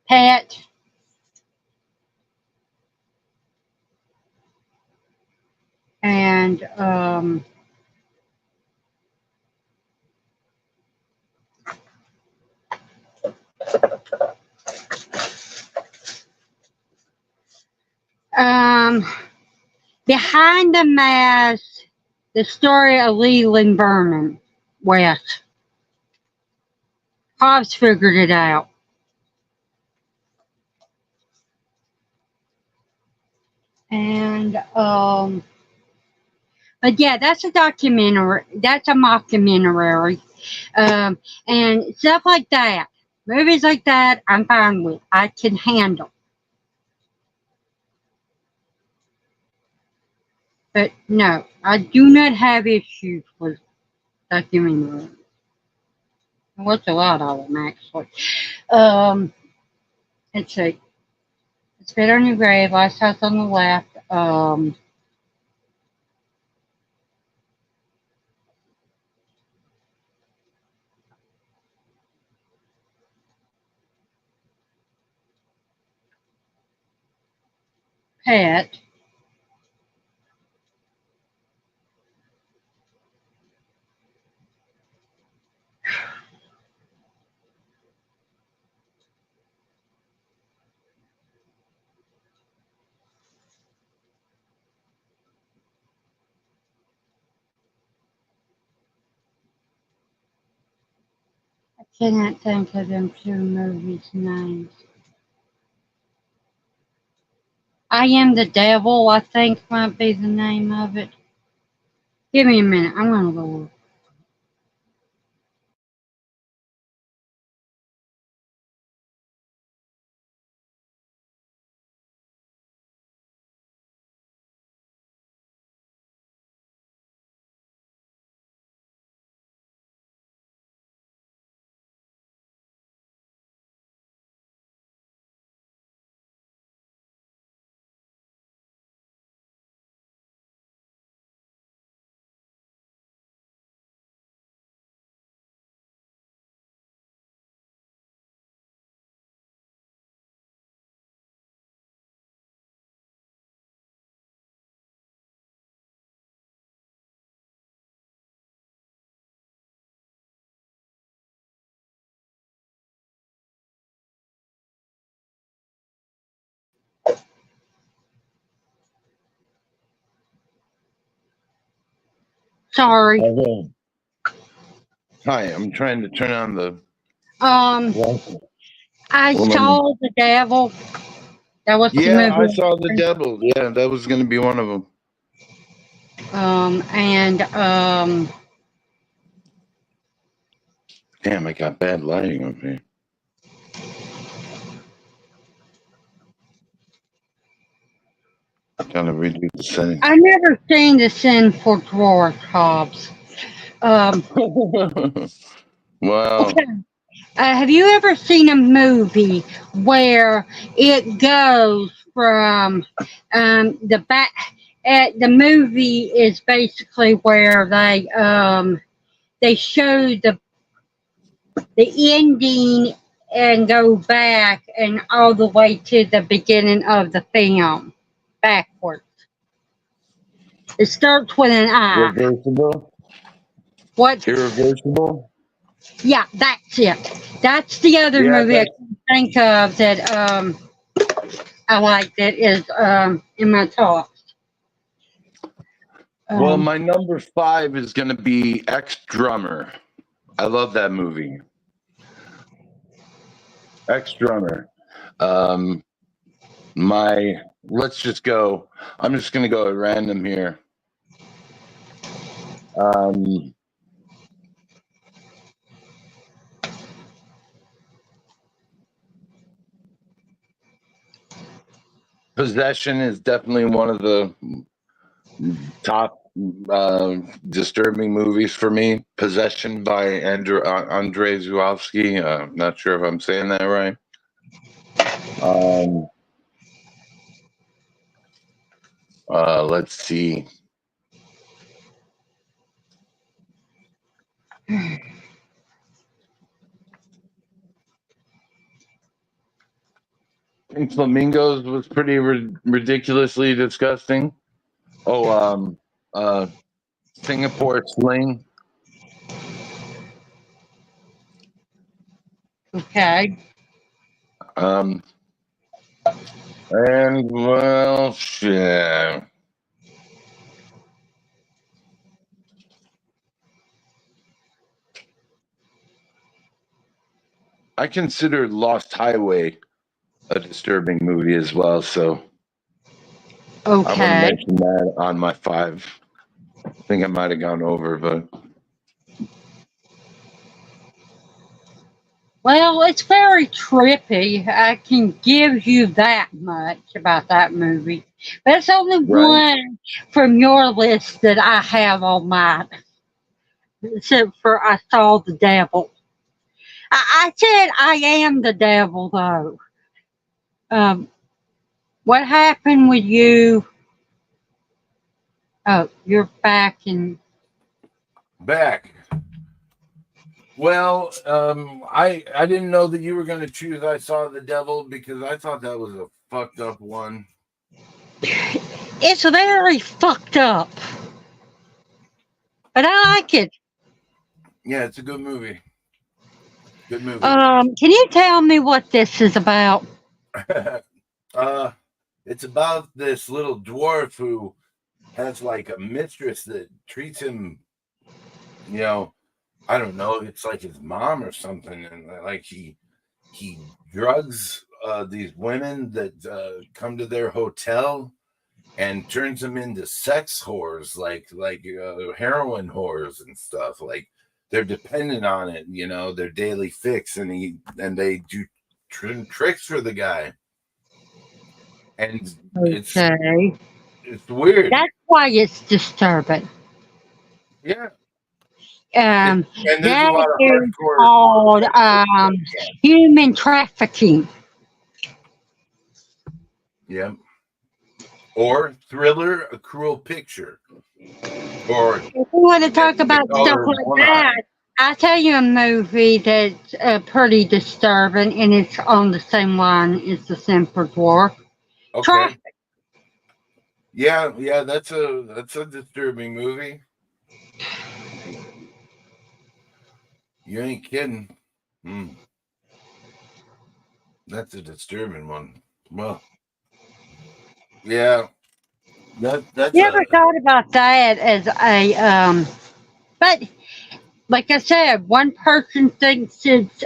S1: Pet and um, Behind the Mask, the story of Leland Vernon. Wes. Hobbs figured it out. And but yeah, that's a documentary. That's a mockumentary. And stuff like that. Movies like that, I'm fine with. I can handle. But no, I do not have issues with documentaries. I watch a lot of them actually. Um, let's see. It's Better on Your Grave, Last House on the Left. Pet. I cannot think of them two movies' names. I Am the Devil, I think might be the name of it. Give me a minute. I'm gonna go look. Sorry.
S2: Okay. Hi, I'm trying to turn on the.
S1: I saw the devil. That was the
S2: Yeah, I
S1: movie.
S2: saw the devil. Yeah, that was going to be one of them.
S1: And
S2: Damn, I got bad lighting up here. Gotta redo the settings.
S1: I never seen the Sin for Dwarf Hobbs.
S2: Wow.
S1: Have you ever seen a movie where it goes from the back? The movie is basically where they show the ending and go back and all the way to the beginning of the film backwards. It starts with an I.
S2: Reversible?
S1: What?
S2: Irreversible?
S1: Yeah, that's it. That's the other
S2: Yeah,
S1: movie I can think of that I like that is in my thoughts.
S2: well, my number 5 is going to be Ex-Drummer. I love that movie. Ex-Drummer. Let's just go. I'm just going to go at random here. Possession is definitely one of the top disturbing movies for me. Possession by Andrei Zulawski. Not sure if I'm saying that right. Let's see. Pink Flamingos was pretty ridiculously disgusting. Oh, Singapore Sling.
S1: Okay.
S2: And well, shit. I consider Lost Highway a disturbing movie as well, so I want to
S1: Okay.
S2: mention that on my 5. I think I might have gone over, but
S1: Well, it's very trippy. I can give you that much about that movie. But it's only
S2: right.
S1: one from your list that I have on mine. Except for I saw the devil. I said I am the devil though. What happened with you? Oh, you're back in.
S2: Back. Well, I didn't know that you were going to choose I Saw the Devil because I thought that was a fucked up one.
S1: It's very fucked up. But I like it.
S2: Yeah, it's a good movie. Good movie.
S1: Can you tell me what this is about?
S2: It's about this little dwarf who has like a mistress that treats him, I don't know, it's like his mom or something, and like he drugs these women that come to their hotel and turns them into sex whores, like heroin whores and stuff. Like they're dependent on it, their daily fix, and they do tricks for the guy, and
S1: Okay.
S2: it's weird.
S1: That's why it's disturbing.
S2: Yeah. And there's
S1: That
S2: a lot of
S1: is
S2: hardcore
S1: called human trafficking.
S2: Yeah. Or Thriller, A Cruel Picture. Or
S1: If you want to talk about stuff like that, I'll tell you a movie that's pretty disturbing, and it's on the same line as The Simple Dwarf.
S2: Okay.
S1: Traffic.
S2: Yeah, that's a disturbing movie. You ain't kidding. That's a disturbing one. Well, yeah. That's
S1: You ever thought about that as a But like I said, one person thinks it's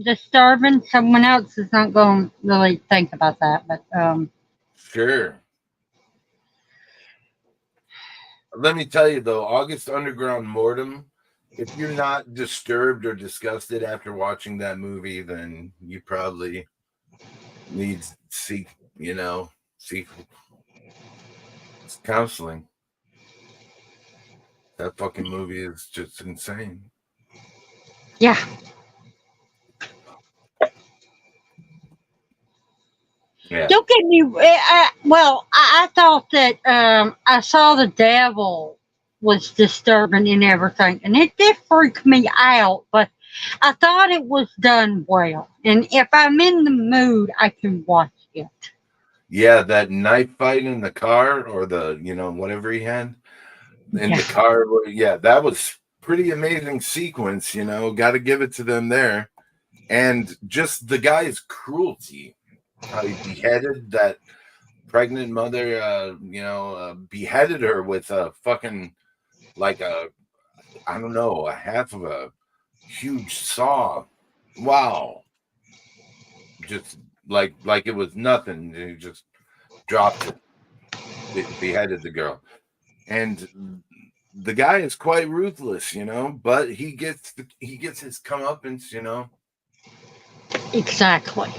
S1: disturbing, someone else is not going to really think about that. But
S2: Sure. Let me tell you though, August Underground Mortem, if you're not disturbed or disgusted after watching that movie, then you probably need to seek counseling. That fucking movie is just insane.
S1: yeah.
S2: Yeah.
S1: Don't get me. Well, I thought that I saw the devil was disturbing and everything, and it did freak me out. But I thought it was done well, and if I'm in the mood, I can watch it.
S2: Yeah, that knife fight in the car, or the whatever he had in the
S1: Yeah,
S2: car. Yeah, that was pretty amazing sequence. Got to give it to them there. And just the guy's cruelty, how he beheaded that pregnant mother, beheaded her with a fucking, like I don't know, a half of a huge saw. Wow. Just like it was nothing. He just dropped it, beheaded the girl. And the guy is quite ruthless, but he gets his comeuppance.
S1: exactly.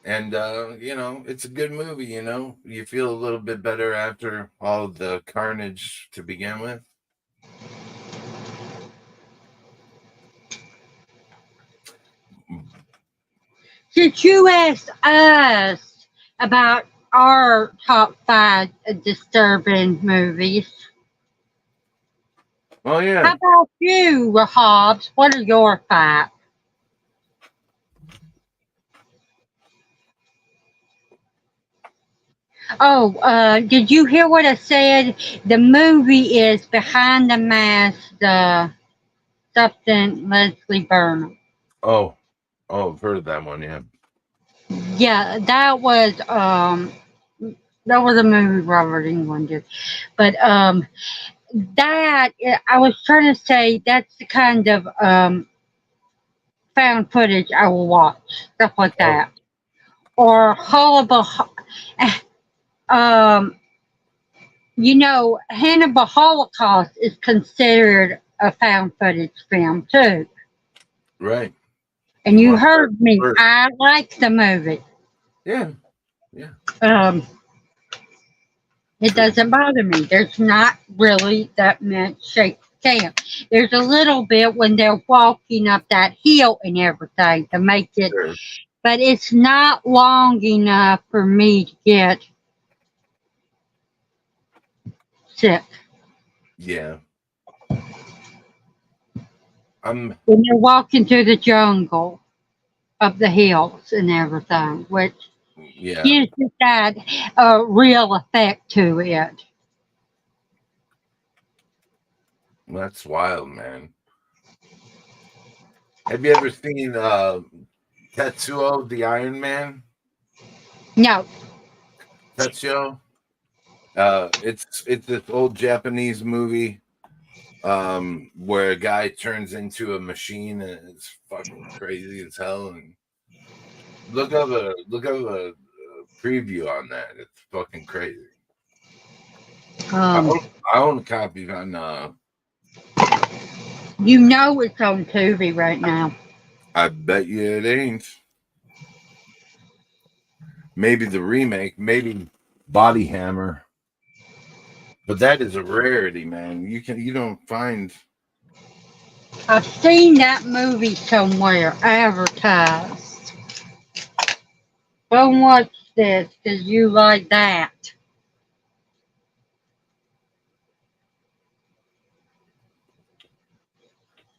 S2: And it's a good movie. You feel a little bit better after all the carnage to begin with.
S1: Since you asked us about our top five disturbing movies,
S2: Oh
S1: how
S2: yeah.
S1: about you, Hobbs? What are your five? Oh, did you hear what I said? The movie is Behind the Mask, the something Leslie Burnham.
S2: Oh, I've heard of that one. Yeah.
S1: Yeah, that was a movie Robert England did. But I was trying to say that's the kind of found footage I will watch, stuff like
S2: Oh,
S1: that. Or Hannibal, um, Hannibal Holocaust is considered a found footage film too.
S2: right.
S1: And
S2: You
S1: you
S2: watched that
S1: heard me,
S2: first.
S1: I like the movie.
S2: Yeah. Yeah.
S1: Um, it
S2: Pretty.
S1: doesn't bother me. There's not really that much shaky cam. There's a little bit when they're walking up that hill and everything to make it,
S2: Sure.
S1: but it's not long enough for me to get sick.
S2: Yeah. I'm.
S1: When they're walking through the jungle up the hills and everything, which
S2: Yeah.
S1: gives it that real effect to it.
S2: That's wild, man. Have you ever seen Tetsuo the Iron Man?
S1: No.
S2: Tetsuo. It's this old Japanese movie where a guy turns into a machine, and it's fucking crazy as hell. And look up a preview on that. It's fucking crazy. I
S1: Um,
S2: own, I own a copy on
S1: you know it's on Tubi right now.
S2: I bet you it ain't. Maybe the remake, maybe Body Hammer. But that is a rarity, man. You don't find.
S1: I've seen that movie somewhere advertised. Go watch this because you like that.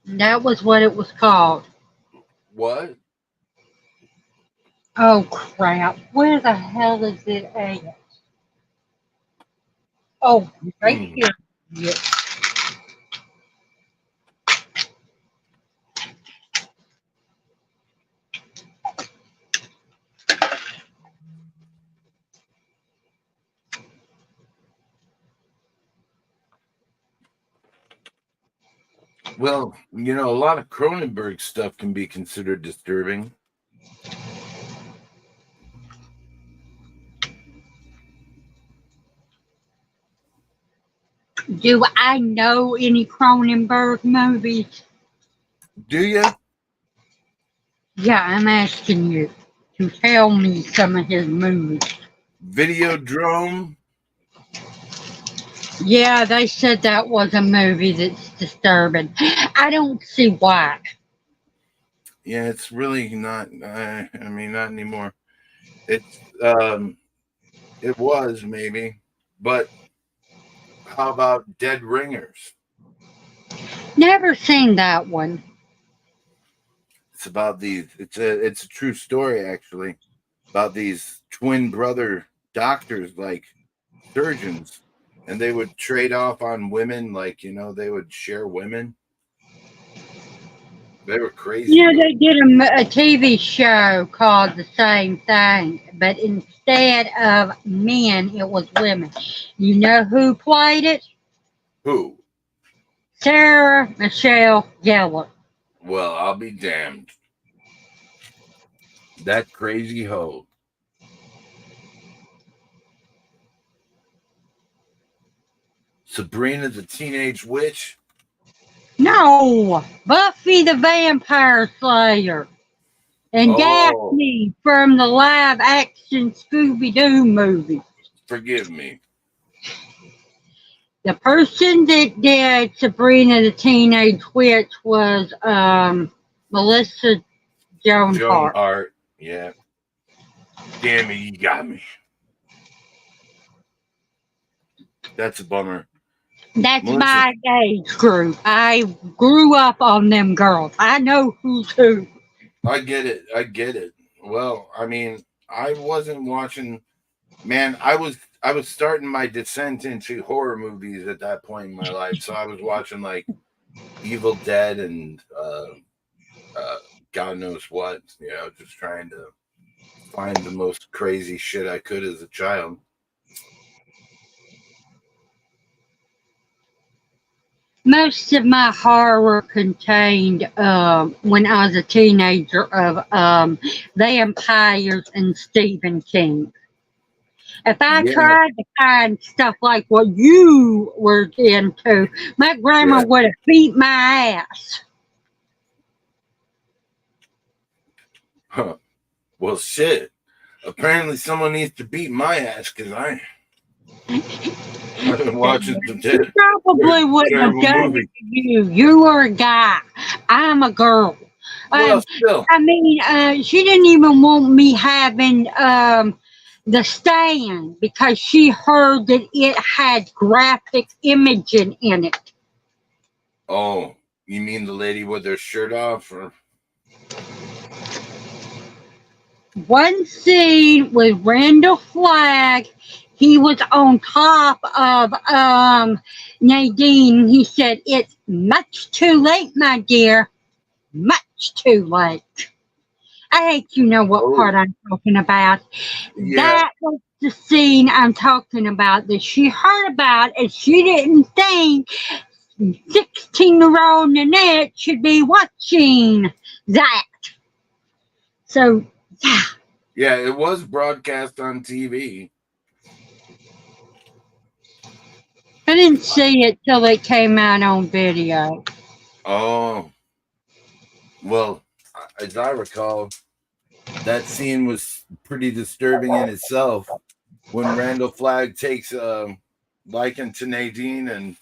S1: That was what it was called.
S2: What?
S1: Oh crap. Where the hell is it at? Oh, right
S2: Hmm.
S1: here. Yeah.
S2: Well, a lot of Cronenberg stuff can be considered disturbing.
S1: Do I know any Cronenberg movies?
S2: Do you?
S1: Yeah, I'm asking you to tell me some of his movies.
S2: Videodrome?
S1: Yeah, they said that was a movie that's disturbing. I don't see why.
S2: Yeah, it's really not. I mean, not anymore. It's it was maybe, but how about Dead Ringers?
S1: Never seen that one.
S2: It's about these. It's a true story actually about these twin brother doctors, like surgeons, and they would trade off on women. Like they would share women. They were crazy.
S1: You know, they did a TV show called the same thing, but instead of men, it was women. You know who played it?
S2: Who?
S1: Sarah Michelle Gellar.
S2: Well, I'll be damned. That crazy hoe. Sabrina the Teenage Witch.
S1: No, Buffy the Vampire Slayer. And
S2: Oh,
S1: Daphne from the live action Scooby Doo movie.
S2: forgive me.
S1: The person that did Sabrina the Teenage Witch was Melissa Joan
S2: Joan
S1: Hart.
S2: Hart. Yeah. Damn it, you got me. That's a bummer.
S1: That's
S2: Melissa.
S1: my age group. I grew up on them girls. I know who's who.
S2: I get it. I get it. Well, I mean, I wasn't watching. Man, I was starting my descent into horror movies at that point in my life. So I was watching like Evil Dead and uh, God knows what. Just trying to find the most crazy shit I could as a child.
S1: Most of my horror contained, when I was a teenager, of vampires and Stephen King. If I
S2: Yeah,
S1: tried to find stuff like what you were into, my grandma
S2: yeah.
S1: would have beat my ass.
S2: Huh. Well, shit. Apparently, someone needs to beat my ass because I've been watching some
S1: She probably wouldn't have
S2: terrible
S1: done it
S2: movies.
S1: to you. You were a guy. I'm a girl.
S2: Well,
S1: Um,
S2: still,
S1: I mean, she didn't even want me having the stand because she heard that it had graphic imaging in it.
S2: oh, you mean the lady with her shirt off? Or
S1: One scene with Randall Flagg, he was on top of Nadine. He said, "It's much too late, my dear. Much too late." I think you know what part
S2: oh,
S1: I'm talking about.
S2: yeah.
S1: That was the scene I'm talking about that she heard about, and she didn't think 16-year-old Nanette should be watching that. So, yeah.
S2: Yeah, it was broadcast on TV.
S1: I didn't see it till it came out on video.
S2: Oh, well, as I recall, that scene was pretty disturbing in itself when Randall Flagg takes liking to Nadine and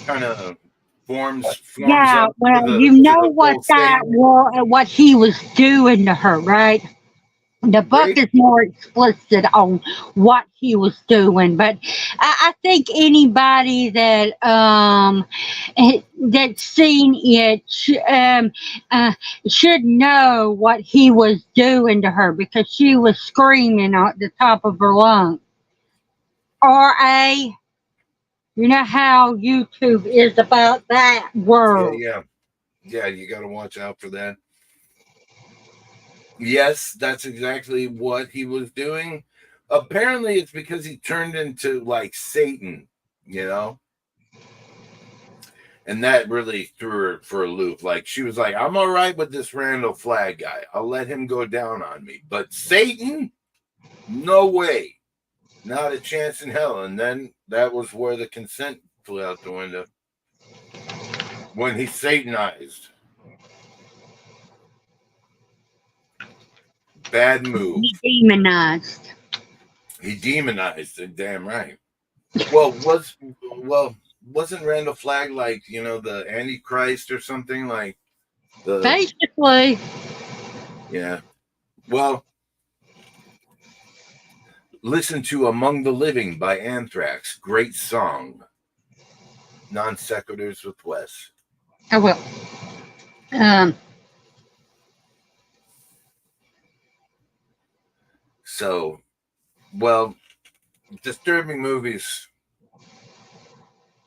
S2: kind of forms
S1: Yeah,
S2: up to
S1: well,
S2: the
S1: you
S2: to
S1: know
S2: the
S1: what
S2: full
S1: that
S2: state.
S1: was, what he was doing to her, right? The book
S2: Rape?
S1: is more explicit on what he was doing, but I think anybody that that's seen it uh, should know what he was doing to her because she was screaming at the top of her lungs. R.A., you know how YouTube is about that
S2: Yeah,
S1: world.
S2: yeah, yeah. You got to watch out for that. Yes, that's exactly what he was doing. Apparently, it's because he turned into like Satan, you know? And that really threw her for a loop. Like, she was like, I'm all right with this Randall Flagg guy. I'll let him go down on me. But Satan, no way. Not a chance in hell. And then that was where the consent flew out the window. When he Satanized. Bad move.
S1: He demonized.
S2: He demonized it, damn right. Wasn't Randall Flagg like, the Antichrist or something? Like
S1: Basically.
S2: Yeah. Well, listen to Among the Living by Anthrax. Great song. Non sequiturs with Wes.
S1: I will.
S2: So, well, disturbing movies.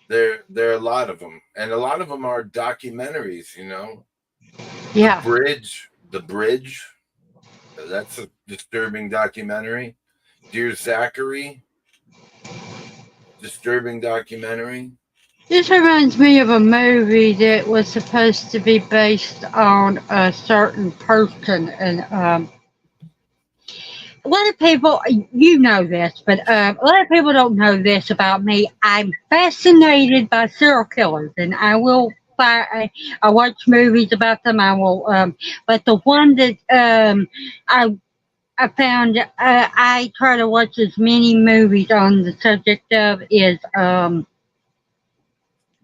S2: There are a lot of them, and a lot of them are documentaries.
S1: Yeah.
S2: The Bridge. That's a disturbing documentary. Dear Zachary. Disturbing documentary.
S1: This reminds me of a movie that was supposed to be based on a certain person, and a lot of people, you know this, but a lot of people don't know this about me. I'm fascinated by serial killers, and I will. I watch movies about them. I will, but the one that I found, I try to watch as many movies on the subject of is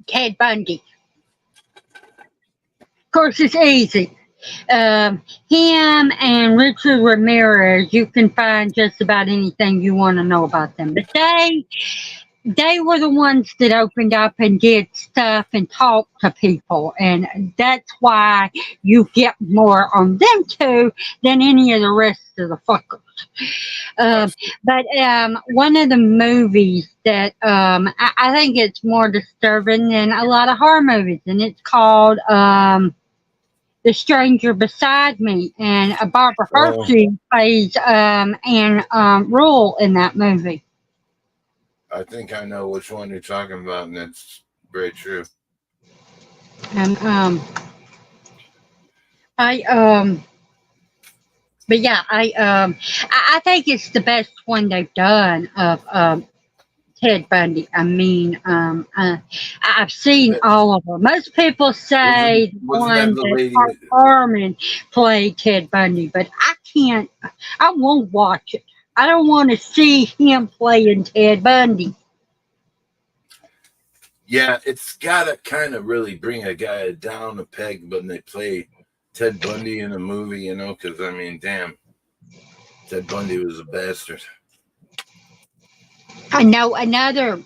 S1: Ted Bundy. Of course, it's easy. Him and Richard Ramirez, you can find just about anything you want to know about them. But they were the ones that opened up and did stuff and talked to people, and that's why you get more on them two than any of the rest of the fuckers. But one of the movies that I think it's more disturbing than a lot of horror movies, and it's called The Stranger Beside Me, and Barbara Hershey plays Anne Rule in that movie.
S2: I think I know which one you're talking about, and that's very true.
S1: And but yeah, I think it's the best one they've done of Ted Bundy. I mean, I've seen all of them. Most people say
S2: Wasn't that the lady
S1: Mark Harmon played Ted Bundy, but I can't. I won't watch it. I don't want to see him playing Ted Bundy.
S2: Yeah, it's gotta kind of really bring a guy down a peg when they play Ted Bundy in a movie, because I mean, damn, Ted Bundy was a bastard.
S1: I know another.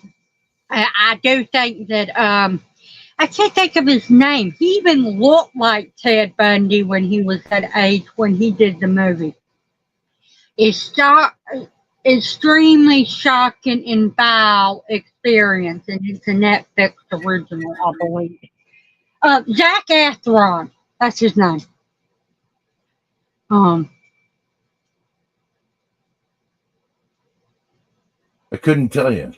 S1: I do think that I can't think of his name. He even looked like Ted Bundy when he was that age when he did the movie. It's extremely shocking and vile experience, and it's a Netflix original, I believe. Zac Efron, that's his name.
S2: I couldn't tell you.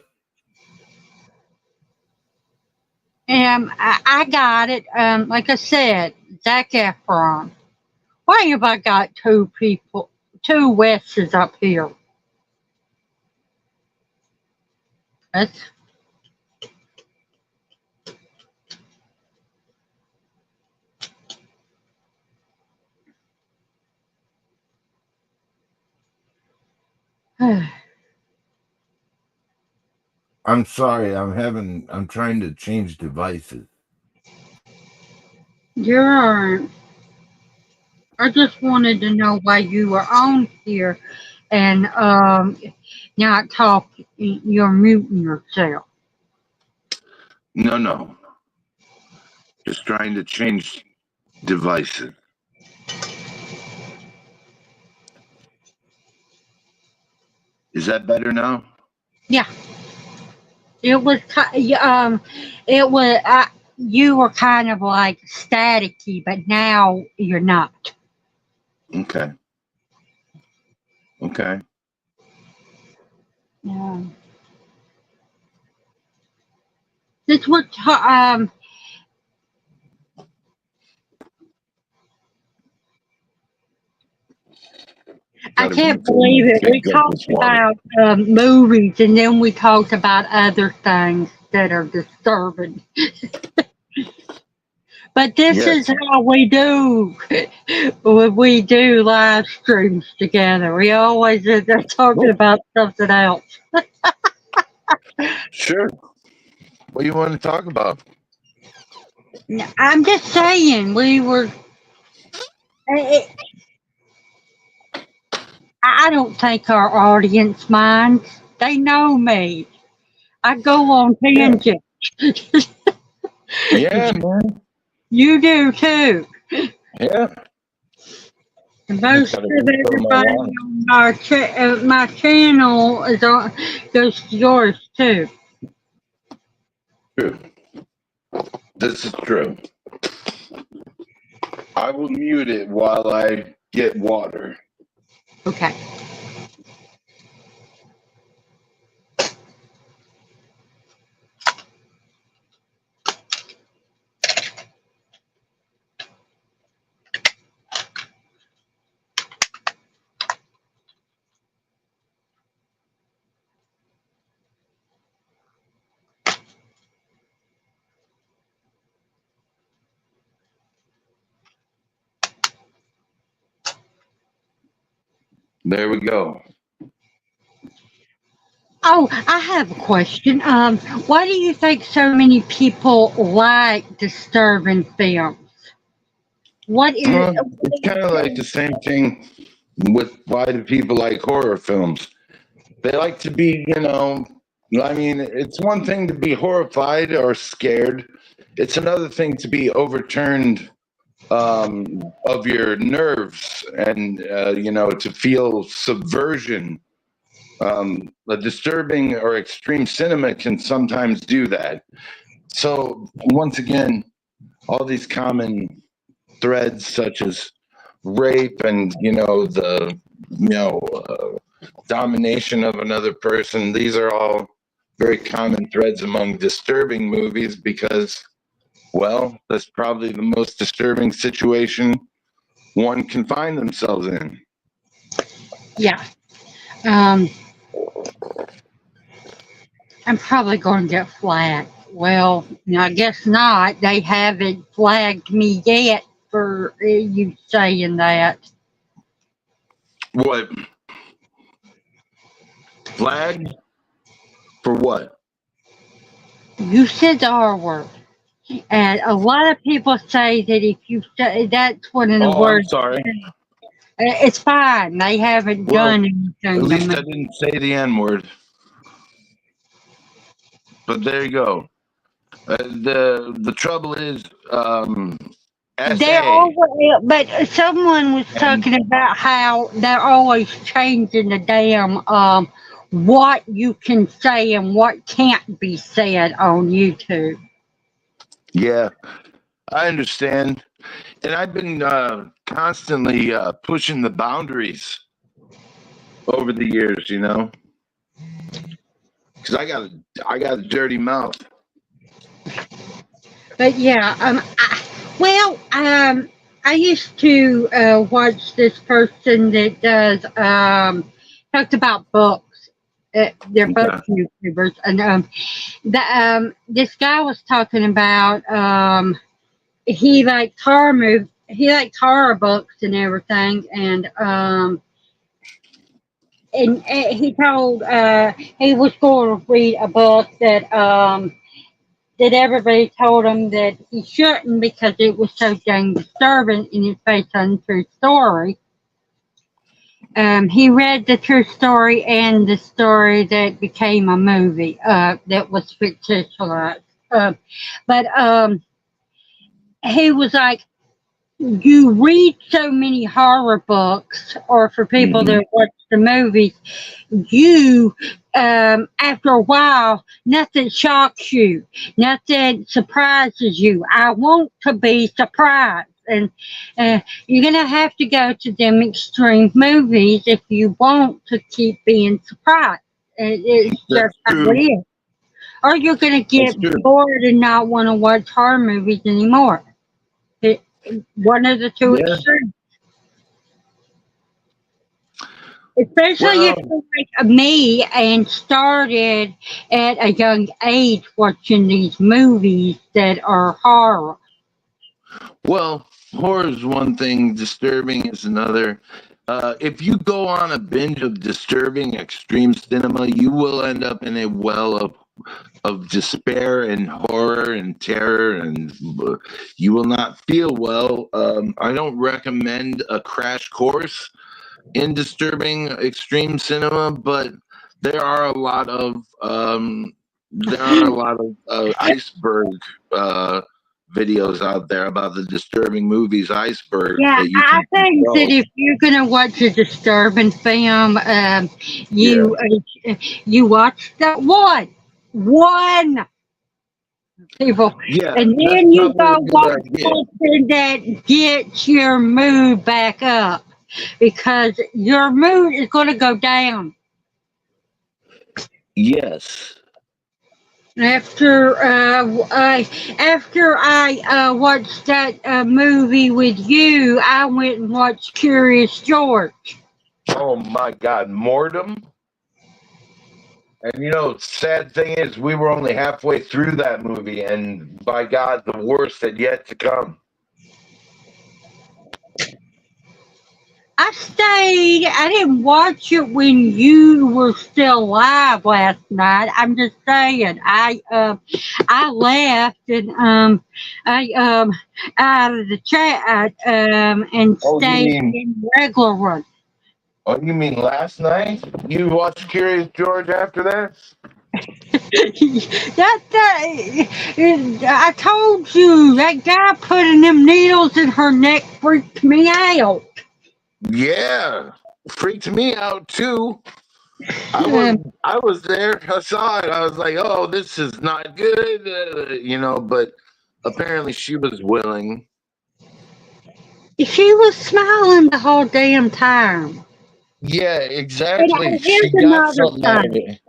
S1: And I got it. Like I said, Zac Efron. Why have I got two Wes's up here? That's
S2: I'm sorry. I'm trying to change devices.
S1: You're alright. I just wanted to know why you were on here and not talking. You're muting yourself.
S2: No. Just trying to change devices. Is that better now?
S1: Yeah. It was you were kind of like staticky, but now you're not.
S2: Okay.
S1: Yeah. This was I
S3: Gotta be
S1: can't
S3: feeling
S1: believe it.
S3: big
S1: We
S3: gulp of
S1: talked
S3: water.
S1: about movies and then we talked about other things that are disturbing. But this
S3: Yes.
S1: is how we do when we do live streams together. We always end up talking
S3: Oh,
S1: about something else.
S3: sure. What do you want to talk about?
S1: I'm just saying, we were. I I don't think our audience minds. They know me. I go on
S3: Yeah.
S1: tangents.
S3: Yeah, man.
S1: You do too.
S3: Yeah. Just
S1: Most
S3: gotta
S1: of
S3: refill my
S1: everybody
S3: lungs.
S1: on my channel is on goes to yours too.
S3: True. This is true. I will mute it while I get water.
S1: Okay.
S3: There we go.
S1: Oh, I have a question. Why do you think so many people like disturbing films?
S3: It's kind of like the same thing with why do people like horror films? They like to be, I mean, it's one thing to be horrified or scared. It's another thing to be overturned of your nerves and, to feel subversion. A disturbing or extreme cinema can sometimes do that. So, once again, all these common threads such as rape and domination of another person, these are all very common threads among disturbing movies because, well, that's probably the most disturbing situation one can find themselves in.
S1: Yeah. Um, I'm probably going to get flagged. Well, I guess not. They haven't flagged me yet for you saying that.
S3: What? Flag for what?
S1: You said the R word. And a lot of people say that if you say that's one of the
S3: Oh, I'm
S1: words,
S3: sorry.
S1: it's fine. They haven't
S3: Well,
S1: done
S3: at
S1: anything to
S3: least I
S1: me.
S3: didn't say the N word. But there you go. The trouble is,
S1: They're
S3: SA
S1: always, but someone was
S3: and
S1: talking about how they're always changing the damn what you can say and what can't be said on YouTube.
S3: yeah, I understand. And I've been constantly pushing the boundaries over the years, because I got a dirty mouth.
S1: But yeah, I used to watch this person that does talked about books. They're both
S3: Yeah.
S1: YouTubers, and this guy was talking about he liked horror books and everything, and he told he was going to read a book that everybody told him that he shouldn't because it was so dang disturbing and it's based on a true story. He read the true story and the story that became a movie that was fictionalized. But he was like, you read so many horror books, or for people
S3: Hmm.
S1: that watch the movies, you after a while, nothing shocks you, nothing surprises you. I want to be surprised, and you're gonna have to go to them extreme movies if you want to keep being surprised. It's
S3: That's
S1: just how it
S3: true.
S1: is. Or you're gonna
S3: That's
S1: get
S3: true.
S1: bored and not want to watch horror movies anymore. It, one of the two
S3: Yeah.
S1: extremes. Especially if
S3: Well,
S1: you're like me and started at a young age watching these movies that are horror.
S3: well, horror is one thing, disturbing is another. If you go on a binge of disturbing extreme cinema, you will end up in a well of despair and horror and terror, and you will not feel well. I don't recommend a crash course in disturbing extreme cinema, but there are a lot of iceberg uh, videos out there about the disturbing movies Iceberg
S1: Yeah,
S3: that you
S1: I
S3: can
S1: think that
S3: control.
S1: if you're gonna watch a disturbing film,
S3: Yeah,
S1: you watch that one people,
S3: yeah,
S1: and
S3: that's
S1: then you
S3: probably a
S1: go
S3: good
S1: watch
S3: idea.
S1: something that gets your mood back up because your mood is gonna go down.
S3: Yes.
S1: After I watched that movie with you, I went and watched Curious George.
S3: Oh my God, Mortem. And sad thing is, we were only halfway through that movie, and by God, the worst had yet to come.
S1: I stayed. I didn't watch it when you were still alive last night. I'm just saying. I left and I out of the chat and
S3: Oh, you
S1: stayed
S3: mean
S1: in the regular one.
S3: Oh, you mean last night? You watched Curious George after that?
S1: I told you that guy putting them needles in her neck freaked me out.
S3: Yeah, freaked me out too. I was
S1: Um,
S3: I was there. I saw it. I was like, "Oh, this is not good," But apparently, she was willing.
S1: she was smiling the whole damn time.
S3: Yeah,
S1: And
S3: exactly.
S1: here's
S3: She got
S1: another
S3: something out of
S1: thing.
S3: it.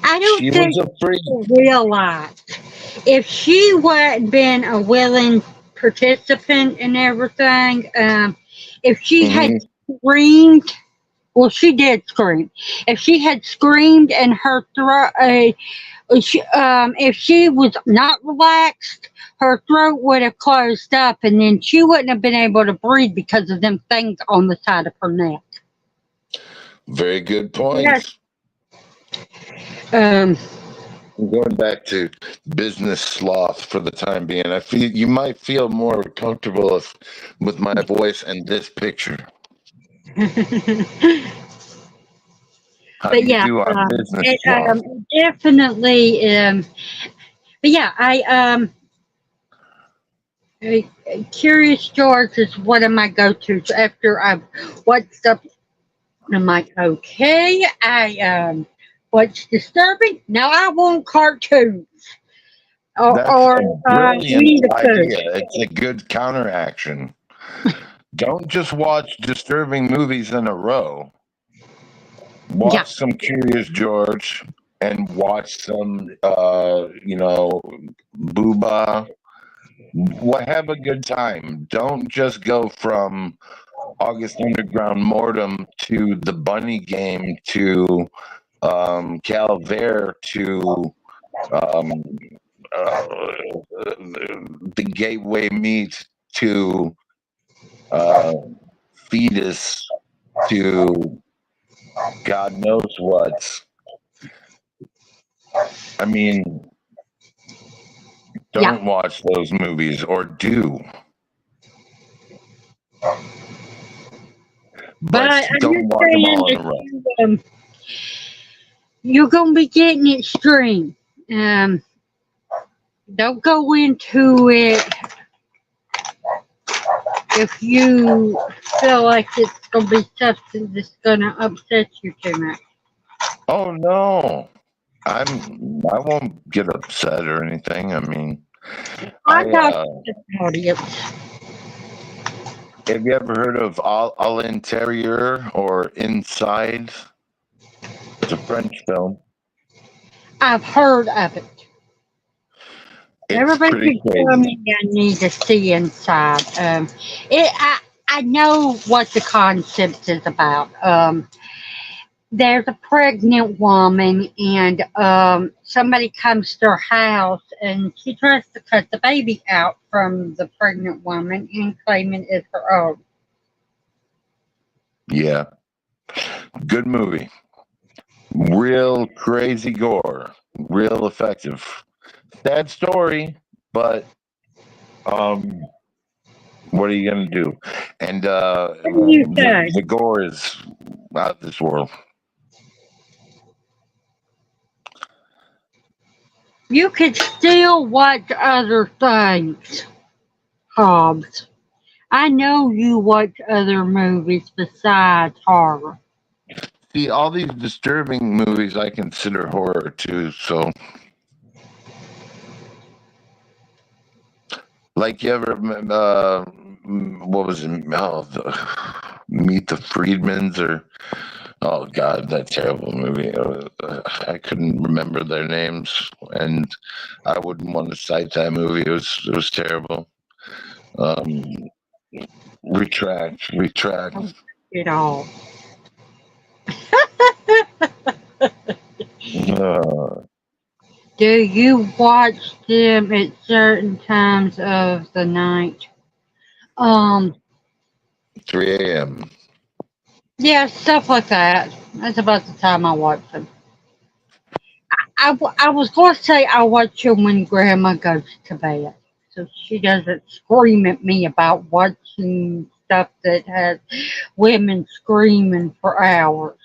S1: I don't
S3: She was
S1: think
S3: a freak.
S1: people realize if she hadn't been a willing participant in everything, if she had
S3: Hmm.
S1: screamed, well, she did scream. If she had screamed and her throat, if she was not relaxed, her throat would have closed up, and then she wouldn't have been able to breathe because of them things on the side of her neck.
S3: Very good
S1: Yes.
S3: points.
S1: Um,
S3: Going back to business sloth for the time being, I feel you might feel more comfortable with my voice and this picture. How do
S1: but
S3: you
S1: yeah,
S3: do on business sloth?
S1: definitely. But yeah, uh, Curious George is one of my go-tos. After I've watched up, I'm like, okay, what's disturbing? Now I want cartoons
S3: That's
S1: or
S3: a brilliant
S1: Winnie the Pooh.
S3: idea. It's a good counteraction. Don't just watch disturbing movies in a row.
S1: Yeah,
S3: Watch some Curious George and watch some, Booba. Have a good time. Don't just go from August Underground Mortem to the Bunny Game to Calvaire to um, uh, the Gateway Meat to uh, Fetus to God knows what. I mean,
S1: yeah.
S3: don't watch those movies or do,
S1: But
S3: but
S1: I'm
S3: don't
S1: just
S3: watch them
S1: saying
S3: all in
S1: that
S3: a row.
S1: you're gonna be getting extreme. Um, don't go into it if you feel like it's gonna be something that's gonna upset you too much.
S3: Oh no, I won't get upset or anything. I mean,
S1: I
S3: I
S1: got the audience.
S3: have you ever heard of Al Interieur or Inside? It's a French film.
S1: I've heard of it.
S3: It's
S1: Everybody
S3: pretty
S1: keeps telling
S3: crazy.
S1: me I need to see inside. It. I know what the concept is about. there's a pregnant woman, and somebody comes to her house, and she tries to cut the baby out from the pregnant woman and claiming it's her own.
S3: Yeah, good movie. Real crazy gore, real effective. Sad story, but um, what are you gonna do? And
S1: What do you say?
S3: the gore is out of this world.
S1: You could still watch other things, Hobbs. I know you watch other movies besides horror.
S3: See, all these disturbing movies I consider horror too. So, like, you ever what was it? Oh, Meet the Friedmans, or oh god, that terrible movie. I couldn't remember their names, and I wouldn't want to cite that movie. It was terrible. Um, retract.
S1: It all.
S3: Uh,
S1: Do you watch them at certain times of the night? Um,
S3: 3 a.m.
S1: yeah, stuff like that. That's about the time I watch them. I was going to say I watch them when Grandma goes to bed, so she doesn't scream at me about watching stuff that has women screaming for hours.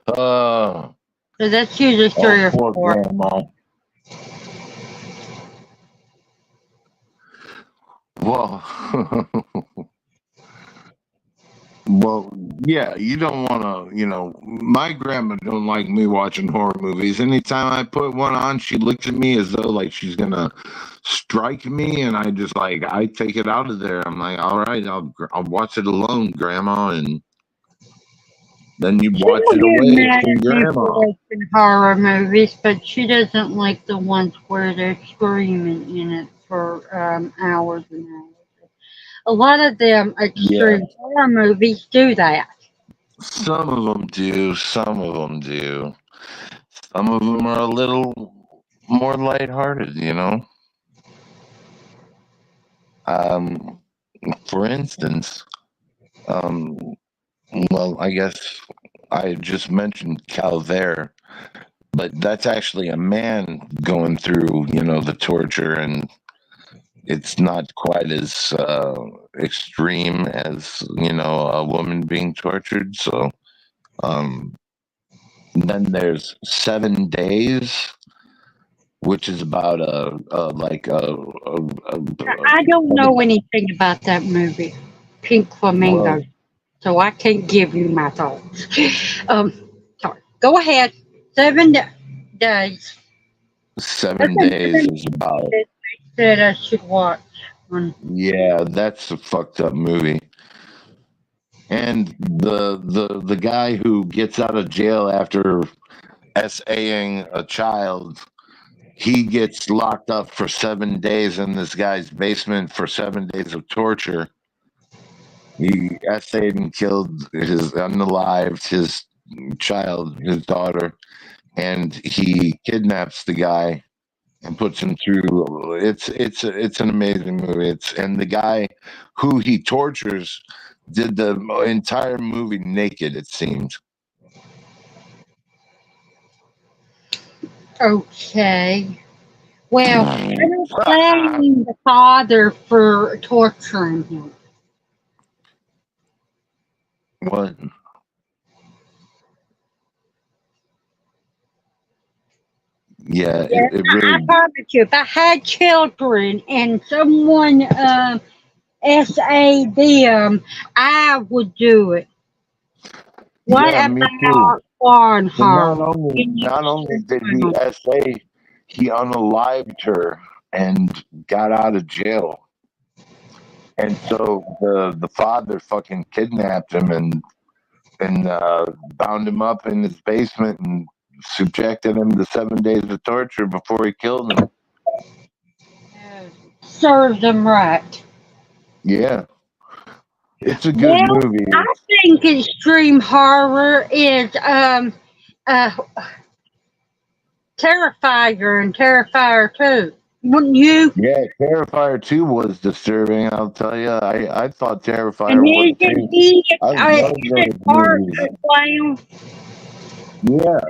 S3: Oh,
S1: So that's usually three or
S3: poor
S1: four.
S3: grandma. Well, well, yeah, you don't want to, my grandma don't like me watching horror movies. Anytime I put one on, she looks at me as though like she's gonna strike me, and I take it out of there. I'm like, all right, I'll watch it alone, grandma, and then you
S1: She
S3: watch
S1: will
S3: it
S1: get
S3: away
S1: mad
S3: from
S1: at me for
S3: grandma.
S1: watching horror movies, but she doesn't like the ones where they're screaming in it for hours and hours. A lot of them
S3: Yeah,
S1: extreme horror movies do that.
S3: some of them do, some of them do. Some of them are a little more lighthearted. Um, for instance, um, well, I guess I just mentioned Calvaire, but that's actually a man going through, the torture, and it's not quite as extreme as, a woman being tortured. So, um, then there's 7 Days, which is about
S1: I don't know anything about that movie, Pink
S3: well,
S1: Flamingo, so I can't give you my thoughts. Um, sorry. Go ahead. Days. That's
S3: 7 Days
S1: another
S3: is about,
S1: movie that I should watch. Um,
S3: yeah, that's a fucked up movie. And the guy who gets out of jail after SAing a child, he gets locked up for 7 days in this guy's basement for 7 days of torture. He SA'd and killed unalived his child, his daughter, and he kidnaps the guy and puts him through. It's an amazing movie. And the guy who he tortures did the entire movie naked. It seems.
S1: okay. Well, I don't blame the father for torturing him.
S3: What? Yeah,
S1: Yeah,
S3: it
S1: I
S3: really.
S1: promise you, if I had children and someone SA'd them, I would do it. What
S3: Yeah, me too.
S1: about
S3: But not
S1: Barnhart?
S3: only
S1: Can you
S3: not only did he
S1: explain?
S3: SA, he unalived her and got out of jail. And so the father fucking kidnapped him and bound him up in his basement and subjected him to 7 days of torture before he killed him.
S1: Serves them right.
S3: Yeah, It's a good
S1: Well,
S3: movie.
S1: I think extreme horror is uh, Terrifier and Terrifier 2. Wouldn't you?
S3: Yeah, Terrifier 2 was disturbing, I'll tell you. I thought
S1: And
S3: Terrifier was
S1: isn't
S3: too.
S1: he,
S3: I love
S1: isn't
S3: those
S1: Art
S3: movies.
S1: a clown?
S3: Yeah,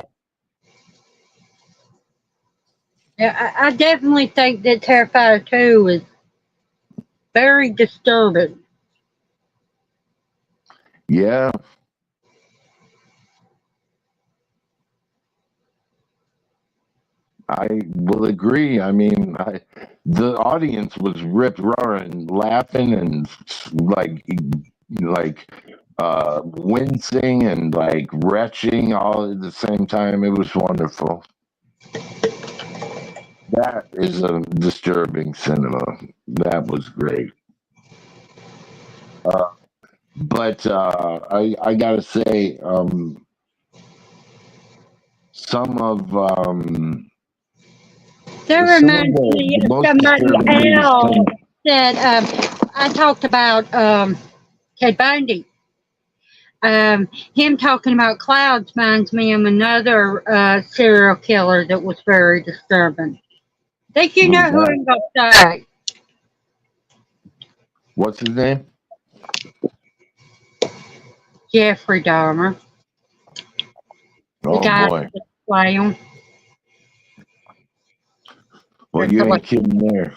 S1: Yeah, I definitely think that Terrifier 2 is very disturbing.
S3: yeah, I will agree. I mean, the audience was rip roaring, laughing, and like wincing and like retching all at the same time. It was wonderful. That is a disturbing cinema. That was great. Uh, but I gotta say, some of
S1: That
S3: some of
S1: reminds me
S3: the
S1: of
S3: most
S1: somebody
S3: disturbing movies
S1: else
S3: come.
S1: that I talked about Ted Bundy. Him talking about clouds reminds me of another serial killer that was very disturbing. Think you
S3: Who's
S1: know who
S3: that?
S1: I'm going to say?
S3: What's his name?
S1: Jeffrey Dahmer, the
S3: Oh
S1: guy
S3: boy.
S1: that play him.
S3: Well, you ain't kidding there.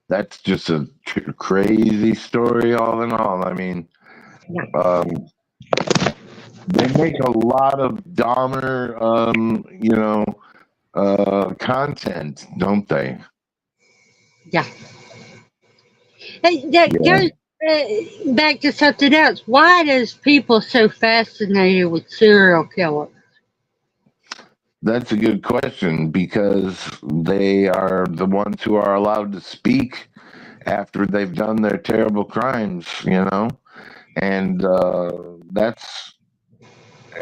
S3: That's just a crazy story, all in all. I mean,
S1: Yeah.
S3: they make a lot of Dahmer, content, don't they?
S1: Yeah. Hey, that
S3: Yeah,
S1: goes back to something else. Why does people so fascinated with serial killers?
S3: that's a good question because they are the ones who are allowed to speak after they've done their terrible crimes, and that's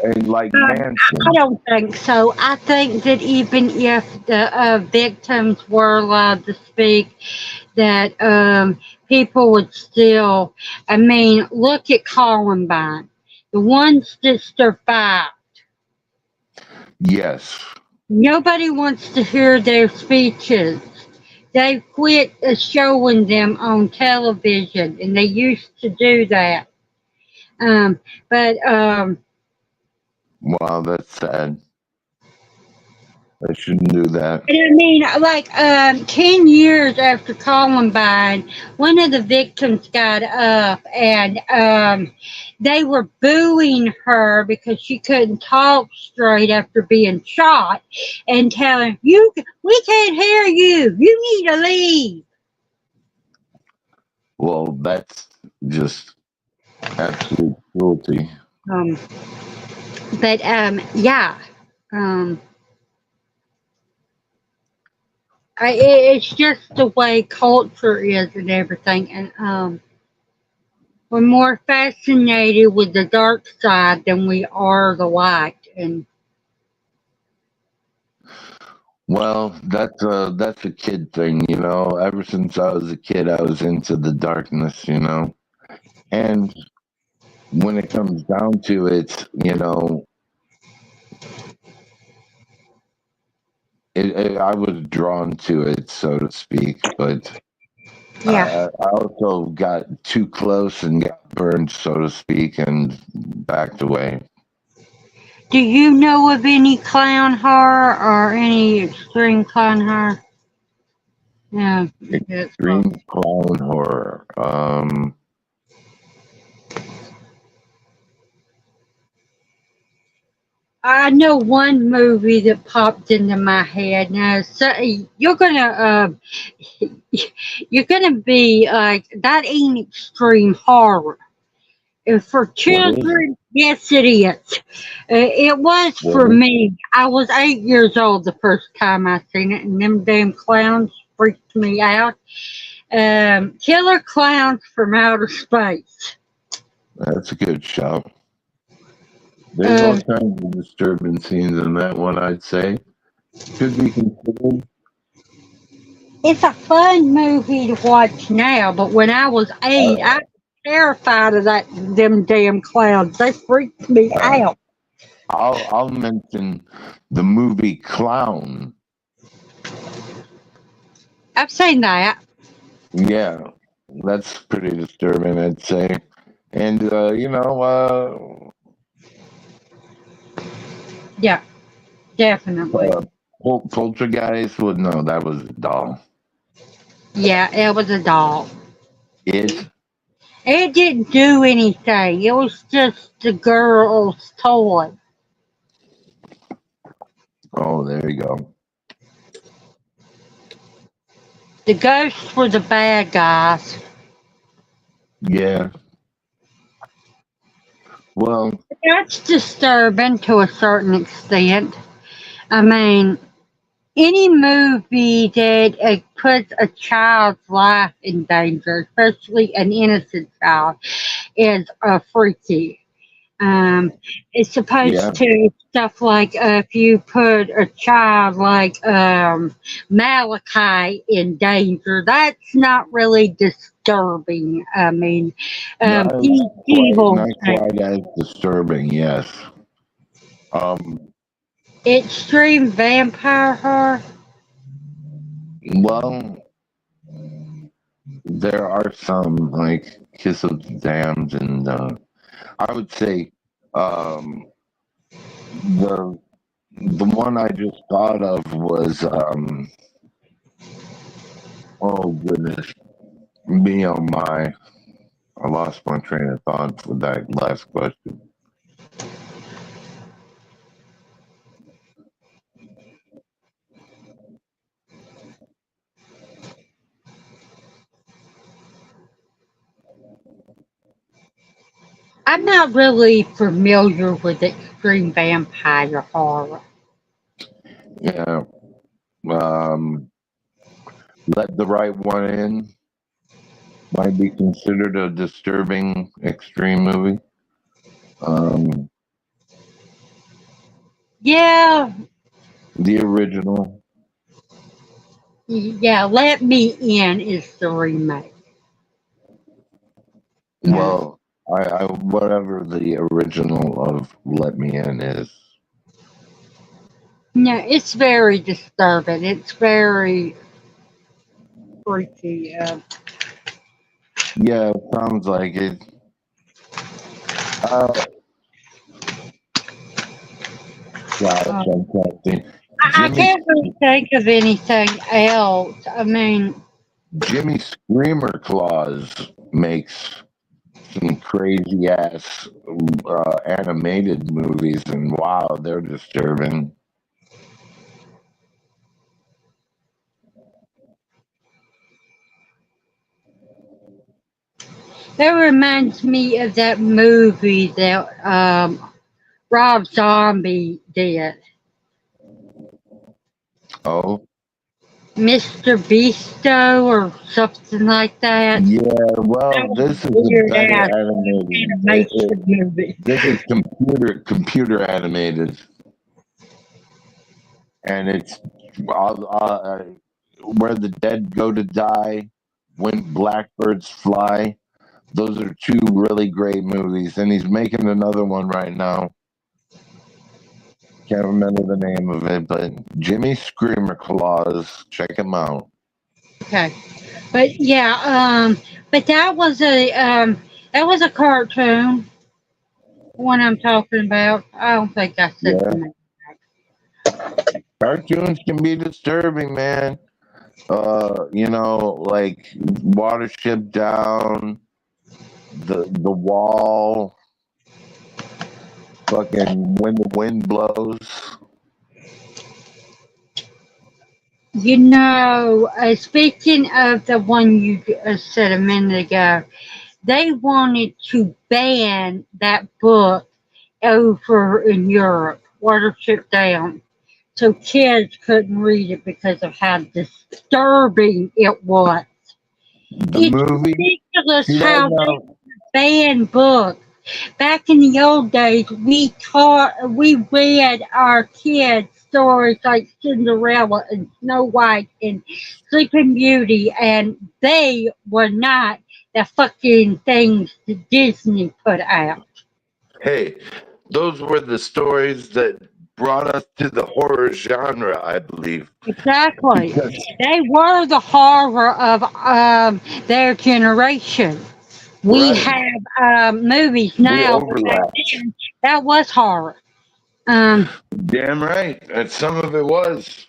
S3: and like
S1: I
S3: Manson.
S1: don't think so. I think that even if the victims were allowed to speak, that people would still. I mean, look at Columbine. The ones that survived.
S3: Yes.
S1: Nobody wants to hear their speeches. They quit showing them on television, and they used to do that. But
S3: Wow, that's sad. I shouldn't do that.
S1: And I mean, like 10 years after Columbine, one of the victims got up and they were booing her because she couldn't talk straight after being shot and telling, we can't hear you. You need to leave.
S3: Well, that's just absolute cruelty.
S1: Um, but yeah. Um, it's just the way culture is and everything. And we're more fascinated with the dark side than we are the light. And
S3: Well, that's a kid thing, Ever since I was a kid, I was into the darkness. And when it comes down to it, I was drawn to it, so to speak. But
S1: yeah,
S3: I also got too close and got burned, so to speak, and backed away.
S1: do you know of any clown horror or any extreme clown horror? Yeah, that's
S3: Extreme clown horror.
S1: I know one movie that popped into my head. Now, so you're gonna be like that ain't extreme horror. And for
S3: What is it?
S1: children, yes, it is. It was
S3: What
S1: for
S3: is
S1: me. I was 8 years old the first time I seen it, and them damn clowns freaked me out. Killer Clowns from Outer Space.
S3: That's a good shout. There's all
S1: Um,
S3: kinds of disturbing scenes in that one, I'd say. Could be considered.
S1: It's a fun movie to watch now, but when I was 8, I was terrified of them damn clouds. They freaked me
S3: Uh,
S1: out.
S3: I'll mention the movie Clown.
S1: I've seen that.
S3: Yeah, that's pretty disturbing, I'd say. And
S1: Yeah, definitely.
S3: uh, Poltergeist. Well, no, that was a doll.
S1: Yeah, it was a doll.
S3: It.
S1: It didn't do anything. It was just the girl's toy.
S3: Oh, there you go.
S1: The ghosts were the bad guys.
S3: Yeah. Well,
S1: That's disturbing to a certain extent. I mean, any movie that puts a child's life in danger, especially an innocent child, is freaky. Um, it's
S3: yeah.
S1: supposed to stuff like if you put a child like Malachi in danger, that's not really disturbing. I mean,
S3: Not
S1: he's
S3: quite,
S1: evil.
S3: not quite as disturbing. Yes. Um.
S1: Extreme vampire horror.
S3: Well, there are some like Kiss of the Damned, and I would say um, the the one I just thought of was oh goodness, me on my I lost my train of thought with that last question.
S1: I'm not really familiar with extreme vampire horror.
S3: Yeah, um, Let the Right One In might be considered a disturbing extreme movie. Um,
S1: Yeah,
S3: the original,
S1: yeah. Let Me In is the remake. Uh,
S3: well, I whatever the original of Let Me In is.
S1: no, it's very disturbing. It's very freaky.
S3: Yeah, it sounds like it. Uh, gosh,
S1: Uh,
S3: I'm trying to think.
S1: I
S3: Jimmy
S1: can't really think of anything else. I mean,
S3: Jimmy Screamer Claus makes some crazy ass animated movies, and wow, they're disturbing.
S1: that reminds me of that movie that Rob Zombie did,
S3: Oh,
S1: Mr. Beasto or something like that.
S3: yeah. Well,
S1: That was
S3: this
S1: a
S3: is a
S1: weird
S3: better
S1: ass
S3: animated.
S1: animation movie.
S3: This is computer animated, and it's where the dead go to die, when blackbirds fly. Those are two really great movies, and he's making another one right now. Can't remember the name of it, but Jimmy Screamer Claus, check him out.
S1: Okay, but yeah, but that was a cartoon. One I'm talking about. I don't think I said
S3: Yeah,
S1: the name.
S3: cartoons can be disturbing, man. Like Watership Down, the Wall, fucking When the Wind Blows.
S1: Speaking of the one you said a minute ago, they wanted to ban that book over in Europe, Watership Down, so kids couldn't read it because of how disturbing it was.
S3: The
S1: It's
S3: movie.
S1: ridiculous
S3: See that
S1: how they
S3: now?
S1: ban books back in the old days, we read our kids stories like Cinderella and Snow White and Sleeping Beauty, and they were not the fucking things that Disney put out.
S3: Hey, those were the stories that brought us to the horror genre, I believe.
S1: Exactly.
S3: Because
S1: They were the horror of their generation. We
S3: right,
S1: have movies
S3: we
S1: now, but back
S3: overlapped.
S1: then that was horror. Um,
S3: Damn right, and some of it was,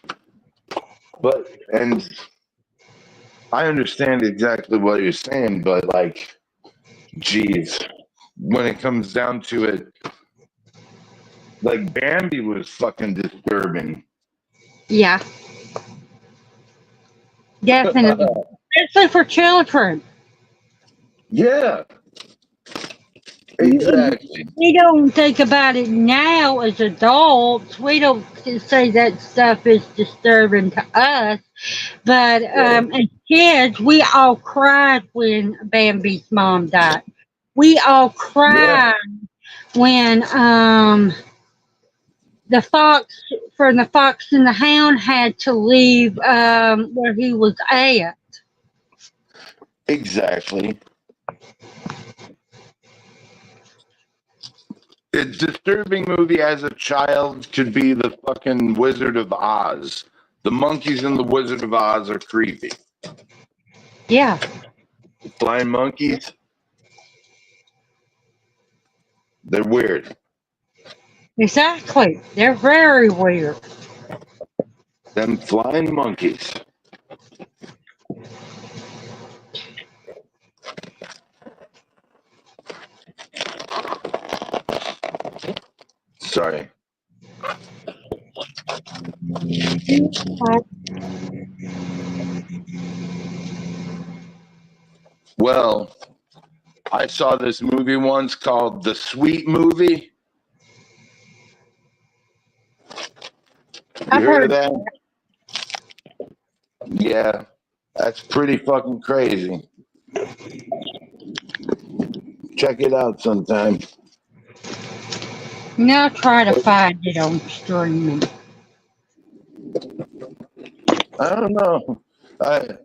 S3: but and I understand exactly what you're saying, but like, geez, when it comes down to it, like Bambi was fucking disturbing.
S1: yeah, definitely, especially for children.
S3: Yeah,
S1: You-
S3: exactly.
S1: We don't think about it now as adults. We don't say that stuff is disturbing to us, but
S3: Yeah,
S1: as kids, we all cried when Bambi's mom died. We all
S3: yeah,
S1: cried when the fox from the Fox and the Hound had to leave where he was at.
S3: exactly. A disturbing movie as a child could be the fucking Wizard of Oz. The monkeys in the Wizard of Oz are creepy.
S1: Yeah,
S3: Flying monkeys, they're weird.
S1: exactly. They're very weird.
S3: Them flying monkeys. Sorry. Well, I saw this movie once called The Sweet Movie. You
S1: I've
S3: heard of
S1: heard.
S3: that? Yeah, that's pretty fucking crazy. Check it out sometime.
S1: Now try to find it on streaming.
S3: I don't know.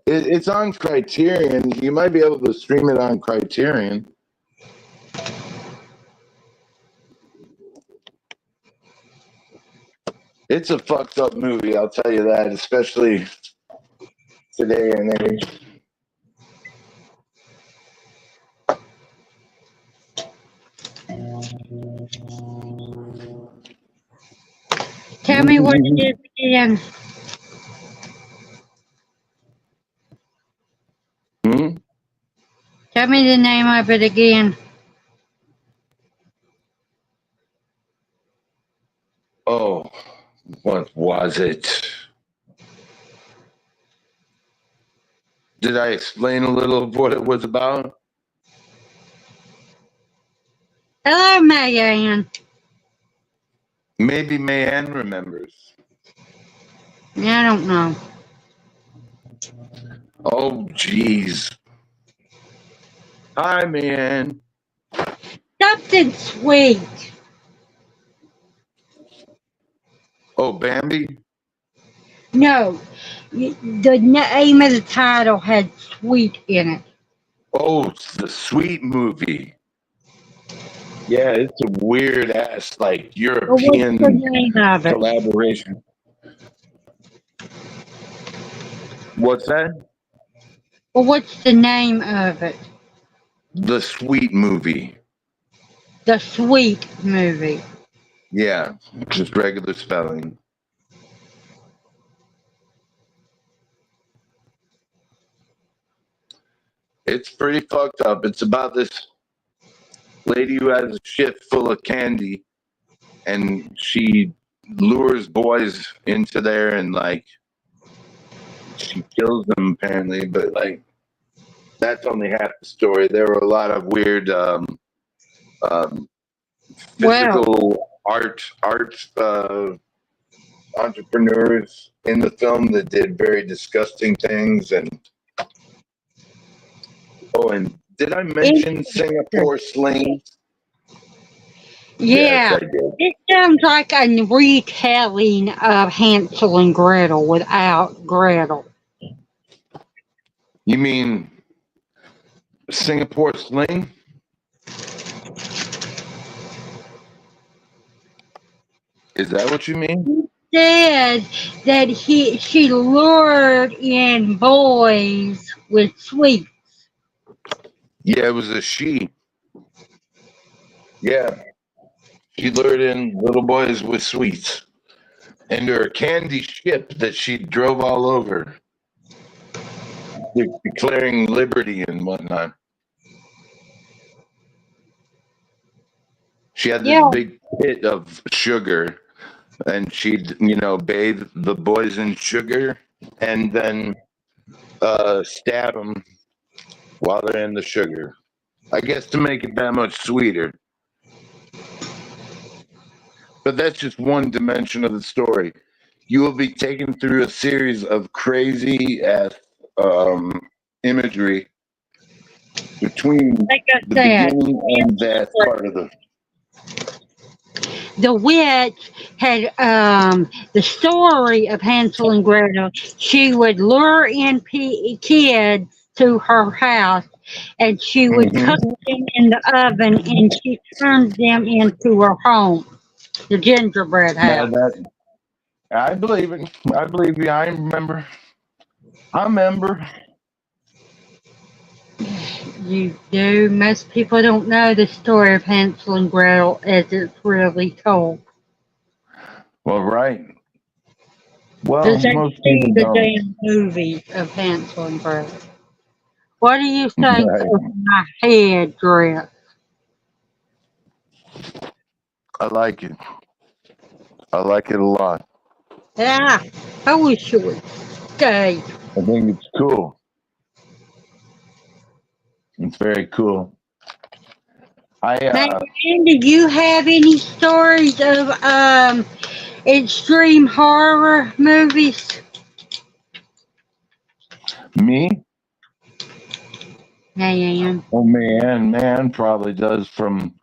S3: It's on Criterion. You might be able to stream it on Criterion. It's a fucked up movie, I'll tell you that, especially today and age.
S1: Tell me what it is again.
S3: Hmm?
S1: Tell me the name of it again.
S3: Oh, what was it? Did I explain a little of what it was about?
S1: Hello, Mayan.
S3: Maybe Mayanne remembers.
S1: I don't know.
S3: Oh, jeez. Hi, Mayanne.
S1: Something sweet.
S3: Oh, Bambi?
S1: No, the name of the title had sweet in it.
S3: Oh, it's the Sweet Movie. Yeah, it's a weird ass, like,
S1: But what's the
S3: European
S1: name of it?
S3: collaboration. What's that?
S1: Well, what's the name of it?
S3: The Sweet Movie.
S1: The Sweet Movie.
S3: Yeah, just regular spelling. It's pretty fucked up. It's about this lady who has a ship full of candy and she lures boys into there and like she kills them apparently, but like that's only half the story. There were a lot of weird um,
S1: Well,
S3: physical art entrepreneurs in the film that did very disgusting things. And oh, and did I mention
S1: interesting.
S3: Singapore Sling? Yes,
S1: Yeah,
S3: I did.
S1: it sounds like a retelling of Hansel and Gretel without Gretel.
S3: You mean Singapore Sling? Is that what you mean?
S1: Said that she lured in boys with sweets.
S3: Yeah, it was a she. Yeah, she lured in little boys with sweets and her candy ship that she drove all over, declaring liberty and whatnot. She had this
S1: Yeah,
S3: big pit of sugar, and she'd, bathe the boys in sugar and then stab them while they're in the sugar. I guess to make it that much sweeter. But that's just one dimension of the story. You will be taken through a series of crazy ass um, imagery between
S1: like I
S3: the
S1: said,
S3: beginning and that part of the.
S1: the witch had the story of Hansel and Gretel. She would lure in kids to her house, and she would
S3: Mhm.
S1: cook them in the oven, and she turned them into her home, the gingerbread
S3: Now
S1: house.
S3: that I believe it. I believe you. I remember. I remember.
S1: You do. Most people don't know the story of Hansel and Gretel as it's really told.
S3: Well, right. Well,
S1: Because they
S3: most
S1: see
S3: people
S1: the
S3: don't.
S1: damn movies of Hansel and Gretel. What do you think
S3: Right.
S1: of my headdress?
S3: I like it. I like it a lot.
S1: Yeah, I wish it would stay.
S3: I think it's cool. It's very cool. I
S1: Now, Andy, do you have any stories of extreme horror movies?
S3: me.
S1: I am.
S3: Oh man probably does from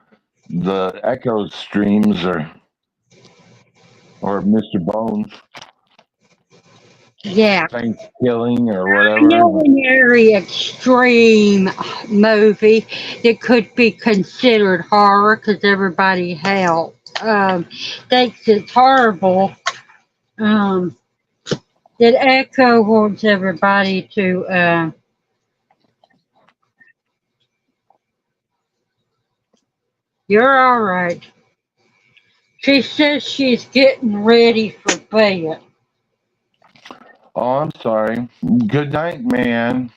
S3: the Echo streams or Mr. Bones
S1: Yeah.
S3: Thanksgiving or
S1: I
S3: whatever.
S1: know an very extreme movie that could be considered horror because everybody hell thinks it's horrible. Um, that Echo wants everybody to. You're all right. She says she's getting ready for bed.
S3: Oh, I'm sorry. Good night, man.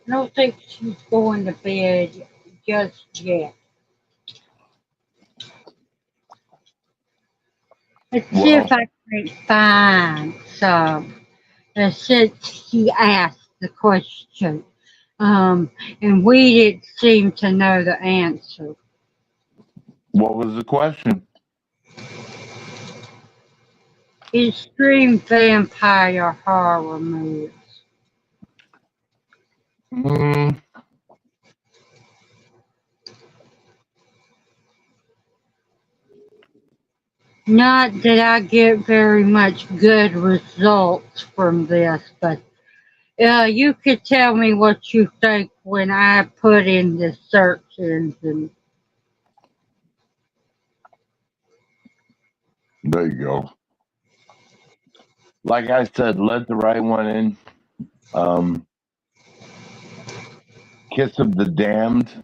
S1: I don't think she's going to bed just yet. Let's see if
S3: Well,
S1: I can find some. Since he asked the question, and we didn't seem to know the answer.
S3: what was the question?
S1: Extreme vampire horror movies.
S3: Mm,
S1: Not that I get very much good results from this, but you could tell me what you think when I put in the search engine.
S3: there you go. Like I said, let the right one in. Um, Kiss of the Damned.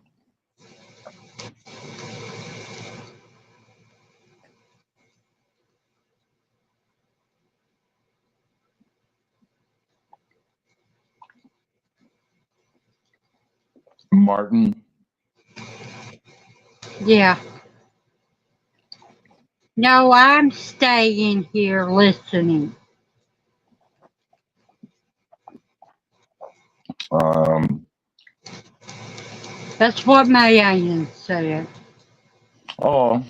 S3: Martin.
S1: Yeah. No, I'm staying here listening.
S3: Um,
S1: That's what Mayan said.
S3: oh,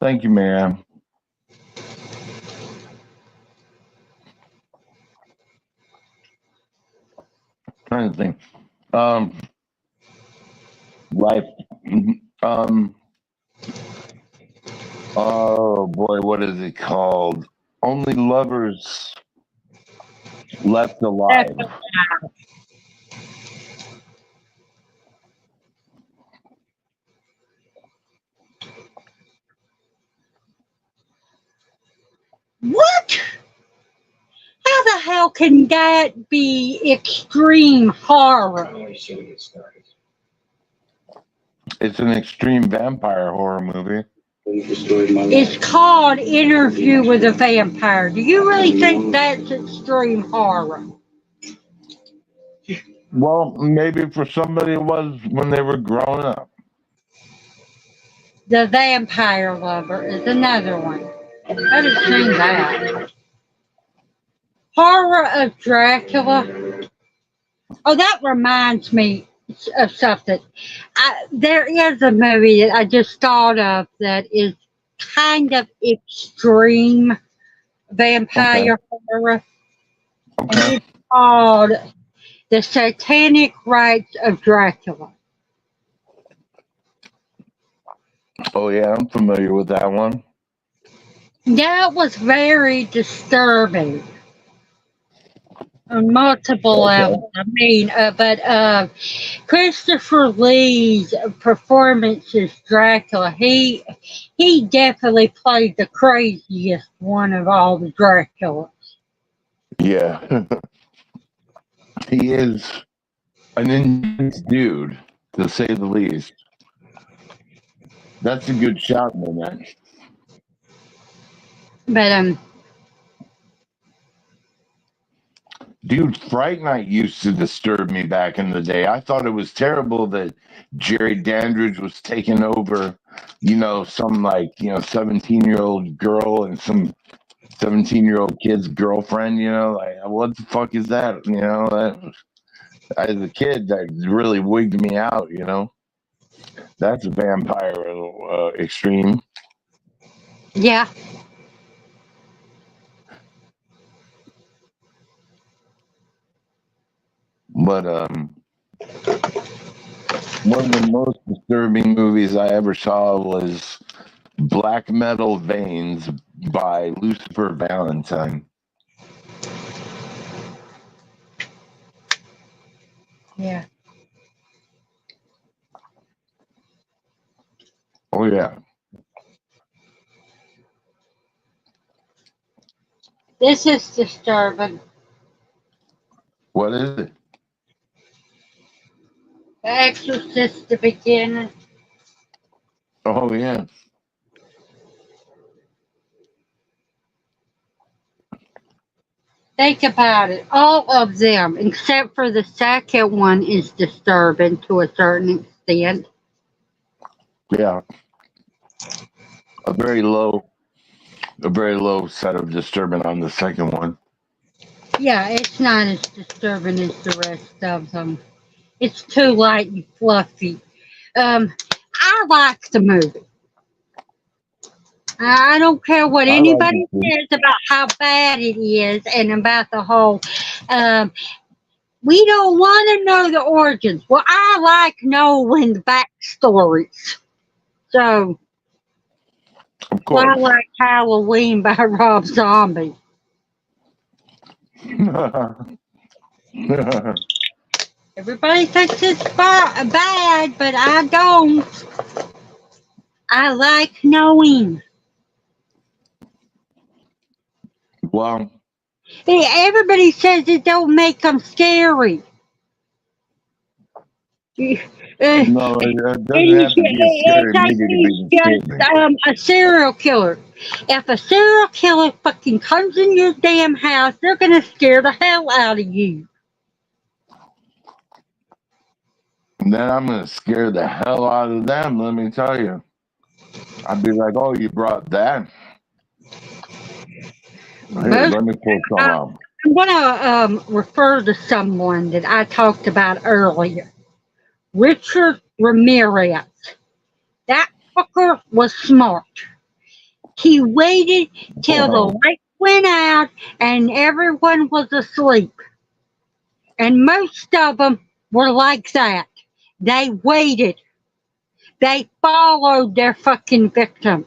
S3: thank you, man. Trying to think. Um, Like, oh boy, what is it called? Only Lovers Left Alive.
S1: What? How the hell can that be extreme horror?
S3: It's an extreme vampire horror movie.
S1: It's called Interview with a Vampire. Do you really think that's extreme horror?
S3: Well, maybe for somebody it was when they were growing up.
S1: The Vampire Lover is another one. I haven't seen that. Horror of Dracula. Oh, that reminds me of something. There is a movie that I just thought of that is kind of extreme vampire horror. And
S3: Okay.
S1: it's called The Satanic Rites of Dracula.
S3: Oh yeah, I'm familiar with that one.
S1: That was very disturbing on multiple levels. I mean, but Christopher Lee's performance as Dracula, he definitely played the craziest one of all the Draculas.
S3: Yeah. He is an intense dude, to say the least. That's a good shot, man.
S1: But
S3: Dude, Fright Night used to disturb me back in the day. I thought it was terrible that Jerry Dandridge was taking over, some 17-year-old girl and some 17-year-old kid's girlfriend, like what the fuck is that? As a kid, that really wigged me out, That's a vampire extreme.
S1: yeah,
S3: But one of the most disturbing movies I ever saw was Black Metal Veins by Lucifer Valentine.
S1: yeah.
S3: Oh yeah.
S1: This is disturbing.
S3: What is it?
S1: The Exorcist, the beginning.
S3: Oh yeah.
S1: Think about it. All of them, except for the second one, is disturbing to a certain extent.
S3: Yeah. A very low set of disturbing on the second one.
S1: Yeah, it's not as disturbing as the rest of them. It's too light and fluffy. I like the movie. I don't care what
S3: I like
S1: anybody
S3: it too.
S1: says about how bad it is and about the whole. Um, we don't want to know the origins. Well, I like knowing the backstories. So,
S3: Of
S1: I
S3: course.
S1: like Halloween by Rob Zombie. Everybody thinks it's bad, but I don't. I like knowing.
S3: Well,
S1: Everybody says it don't make them scary. Uh,
S3: no, it doesn't have to be a
S1: it's
S3: scary
S1: like
S3: movie to
S1: he's
S3: be
S1: just
S3: scary.
S1: a serial killer. If a serial killer fucking comes in your damn house, they're gonna scare the hell out of you.
S3: And then I'm gonna scare the hell out of them, let me tell you. I'd be like, oh, you brought that? Here, let me pull some out.
S1: I'm gonna refer to someone that I talked about earlier, Richard Ramirez. That fucker was smart. He waited till the light went out and everyone was asleep. And most of them were like that. They waited They followed their fucking victims.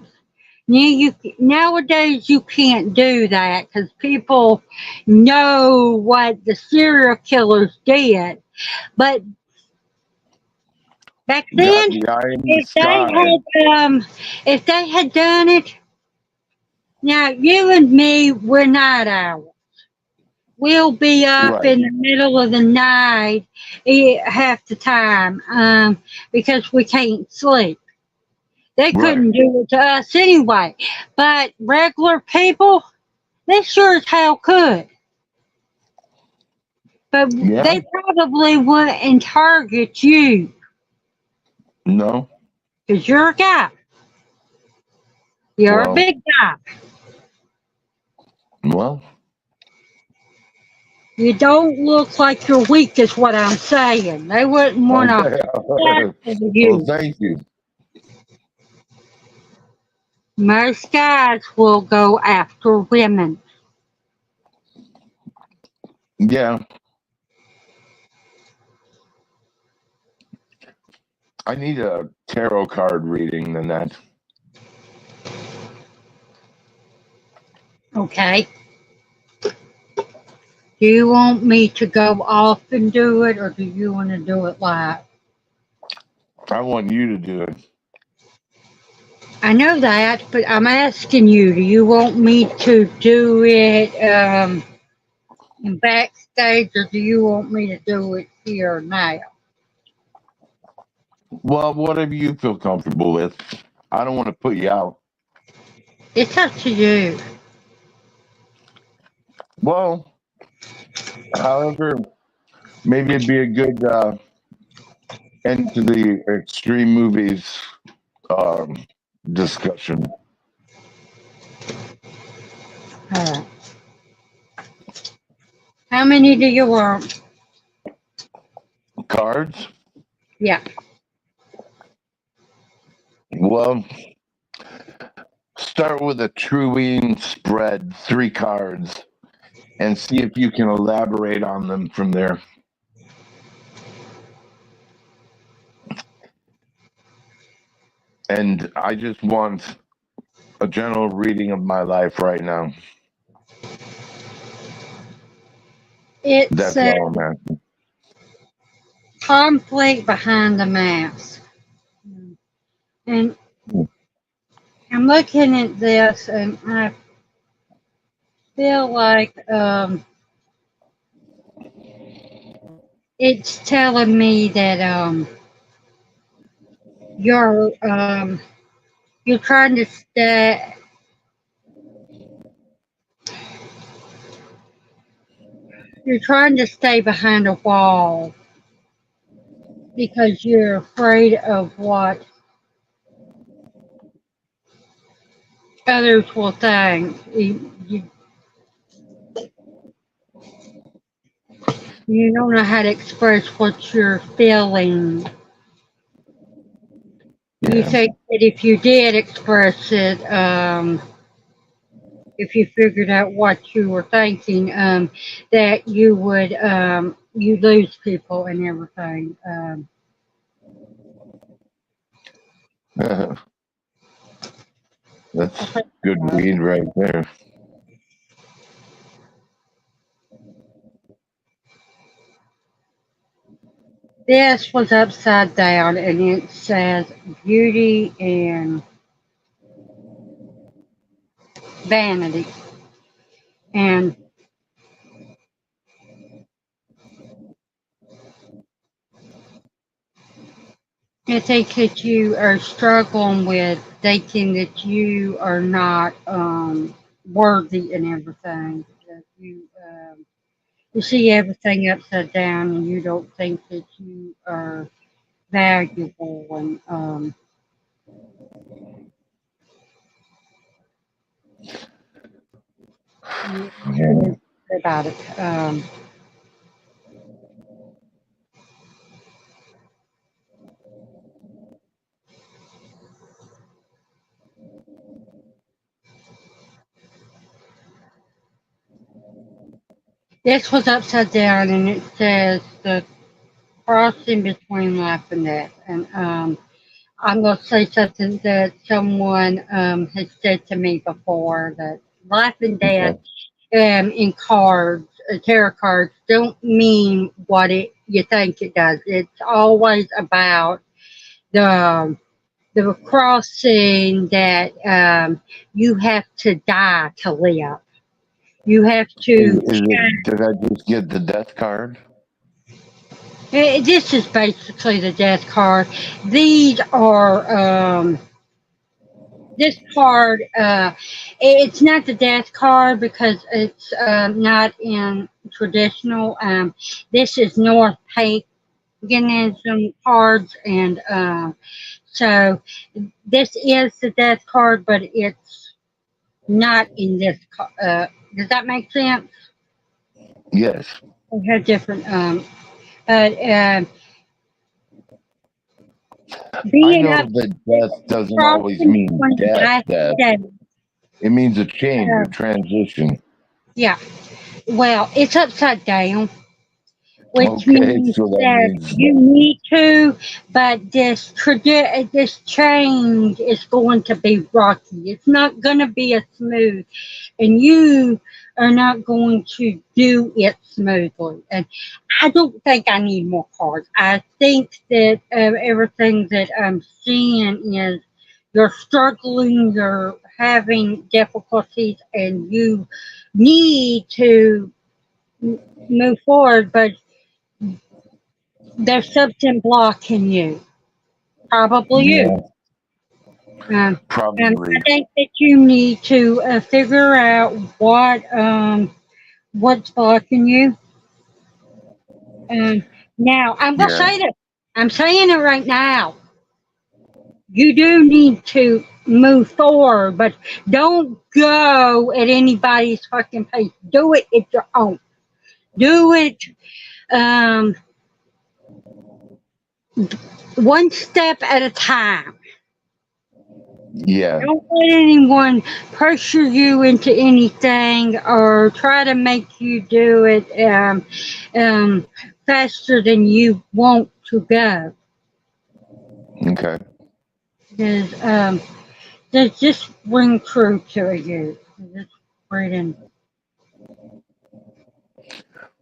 S1: Nowadays you can't do that because people know what the serial killers did. But back
S3: Got
S1: then,
S3: the eye in the
S1: if they
S3: sky.
S1: if they had done it, now you and me, we're night owls. We'll be up
S3: Right.
S1: in the middle of the night half the time because we can't sleep. They
S3: Right.
S1: couldn't do it to us anyway. But regular people, they sure as hell could. But
S3: Yeah.
S1: they probably wouldn't target you
S3: No.
S1: because you're a guy. You're a
S3: Well.
S1: big guy.
S3: Well.
S1: You don't look like you're weak, is what I'm saying. They wouldn't want to
S3: Okay.
S1: tackle
S3: Well,
S1: you.
S3: thank you.
S1: Most guys will go after women.
S3: Yeah. I need a tarot card reading than that.
S1: Okay. Do you want me to go off and do it, or do you want to do it live?
S3: I want you to do it.
S1: I know that, but I'm asking you, do you want me to do it in backstage, or do you want me to do it here now?
S3: Well, whatever you feel comfortable with. I don't want to put you out.
S1: It's up to you.
S3: Well, however, maybe it'd be a good end to the extreme movies um, discussion.
S1: All right. How many do you want?
S3: Cards?
S1: Yeah.
S3: Well, start with a Truine spread, 3 cards, and see if you can elaborate on them from there. And I just want a general reading of my life right now.
S1: It's
S3: That's all I'm asking.
S1: conflict behind the mask. And I'm looking at this, and I feel like it's telling me that you're you're trying to stay. You're trying to stay behind a wall because you're afraid of what others will think. You don't know how to express what you're feeling. You
S3: Yeah.
S1: think that if you did express it, if you figured out what you were thinking, that you would you lose people and everything.
S3: That's good read right there.
S1: This was upside down, and it says beauty and vanity. And I think that you are struggling with thinking that you are not worthy and everything. That you see everything upside down, and you don't think that you are valuable and
S3: Yeah.
S1: about it. This was upside down, and it says the crossing between life and death. And I'm going to say something that someone has said to me before, that life and death
S3: Okay.
S1: in cards, tarot cards, don't mean what you think it does. It's always about the the crossing that you have to die to live. You have to.
S3: Is it? Did I just get the death card?
S1: This is basically the death card. These are this card. It's not the death card because it's not in traditional. This is North paganism cards, and so this is the death card, but it's not in this. Does that make sense?
S3: Yes.
S1: We have different. But
S3: I
S1: being
S3: know
S1: up
S3: that death doesn't always
S1: crossing
S3: mean
S1: on
S3: death,
S1: that
S3: death.
S1: day.
S3: It means a change,
S1: Uh,
S3: a transition.
S1: yeah. Well, it's upside down, which
S3: Okay,
S1: means
S3: so that
S1: that
S3: means
S1: you
S3: that.
S1: need to, but this change is going to be rocky. It's not going to be a smooth, and you are not going to do it smoothly. And I don't think I need more cards. I think that everything that I'm seeing is you're struggling, you're having difficulties, and you need to move forward, but there's something blocking you. Probably you.
S3: Yeah,
S1: I
S3: probably.
S1: think that you need to figure out what's blocking you. Um, Now, I'm gonna
S3: Yeah.
S1: say this. I'm saying it right now. You do need to move forward, but don't go at anybody's fucking pace. Do it at your own. Do it um, one step at a time.
S3: Yeah.
S1: Don't let anyone pressure you into anything or try to make you do it um, faster than you want to go.
S3: Okay.
S1: Because there's just ring true to you. Just reading.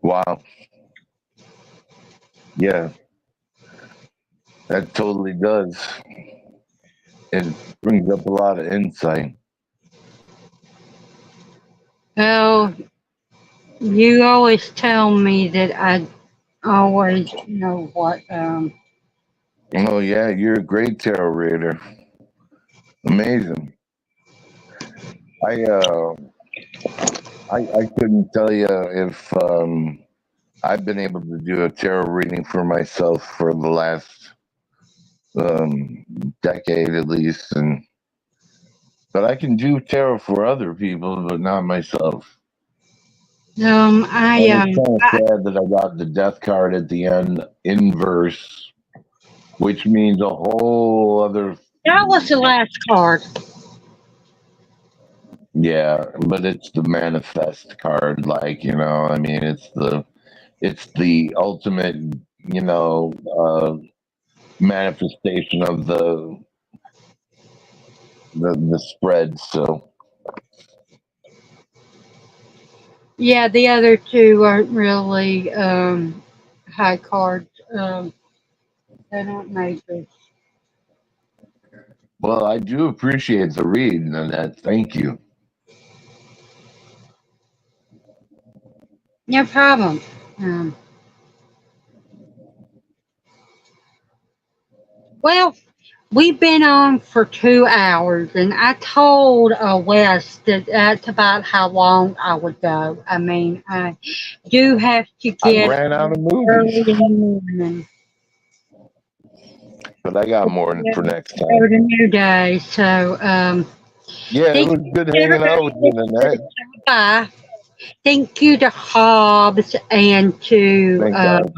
S3: Wow. Yeah, that totally does. It brings up a lot of insight.
S1: Well, you always tell me that I always know what.
S3: Oh yeah, you're a great tarot reader. Amazing. I uh I couldn't tell you if I've been able to do a tarot reading for myself for the last um decade at least, and but I can do tarot for other people, but not myself. And it's kind of
S1: I
S3: sad that I got the death card at the end inverse, which means a whole other.
S1: that was the last card.
S3: Yeah, but it's the manifest card, like I mean, it's the ultimate, you know, manifestation of the spread. So
S1: Yeah, the other two aren't really high cards. They're not majors.
S3: well, I do appreciate the read and that. Thank you.
S1: No problem. Um, well, we've been on for 2 hours, and I told Wes that that's about how long I would go. I mean, I do have to
S3: I
S1: get
S3: ran out of movies,
S1: early in the morning
S3: but I got
S1: to
S3: more for next
S1: go
S3: time.
S1: to New Day. So,
S3: Yeah, it
S1: thank
S3: was
S1: you
S3: good
S1: to
S3: hanging out
S1: everybody
S3: with
S1: that
S3: you,
S1: said
S3: Nanette.
S1: bye. Thank you to Hobbs and to
S3: Thank God.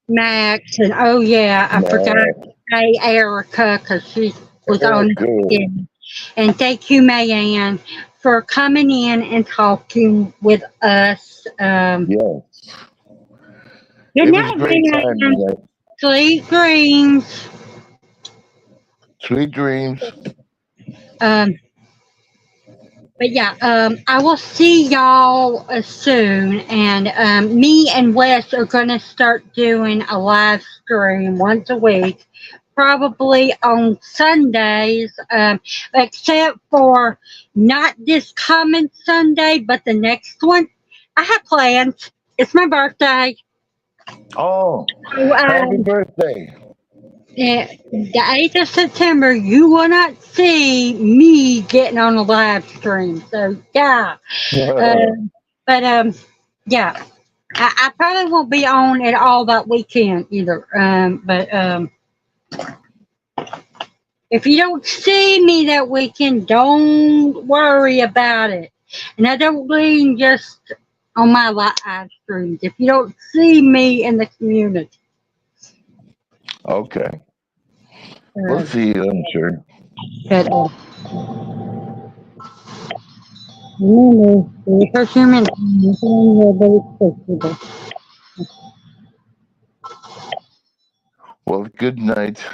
S1: Max, and oh yeah, I forgot
S3: Nah,
S1: to say Erica because she was on at the
S3: good.
S1: beginning. And thank you, Mayanne, for coming in and talking with us.
S3: Yeah,
S1: Good
S3: it was a
S1: night,
S3: great time,
S1: Mayanne.
S3: Nanette.
S1: Sweet dreams.
S3: Sweet dreams.
S1: Um, but yeah, I will see y'all soon. And me and Wes are going to start doing a live stream once a week, probably on Sundays, except for not this coming Sunday, but the next one. I have plans. It's my birthday.
S3: Oh,
S1: So,
S3: happy birthday.
S1: the 8th of September, you will not see me getting on a live stream. So, yeah. But, yeah. I probably won't be on at all that weekend either. But if you don't see me that weekend, don't worry about it. And I don't mean just on my live streams. If you don't see me in the community.
S3: Okay. We'll see you, I'm sure.
S1: But, for human,
S3: Well, good night.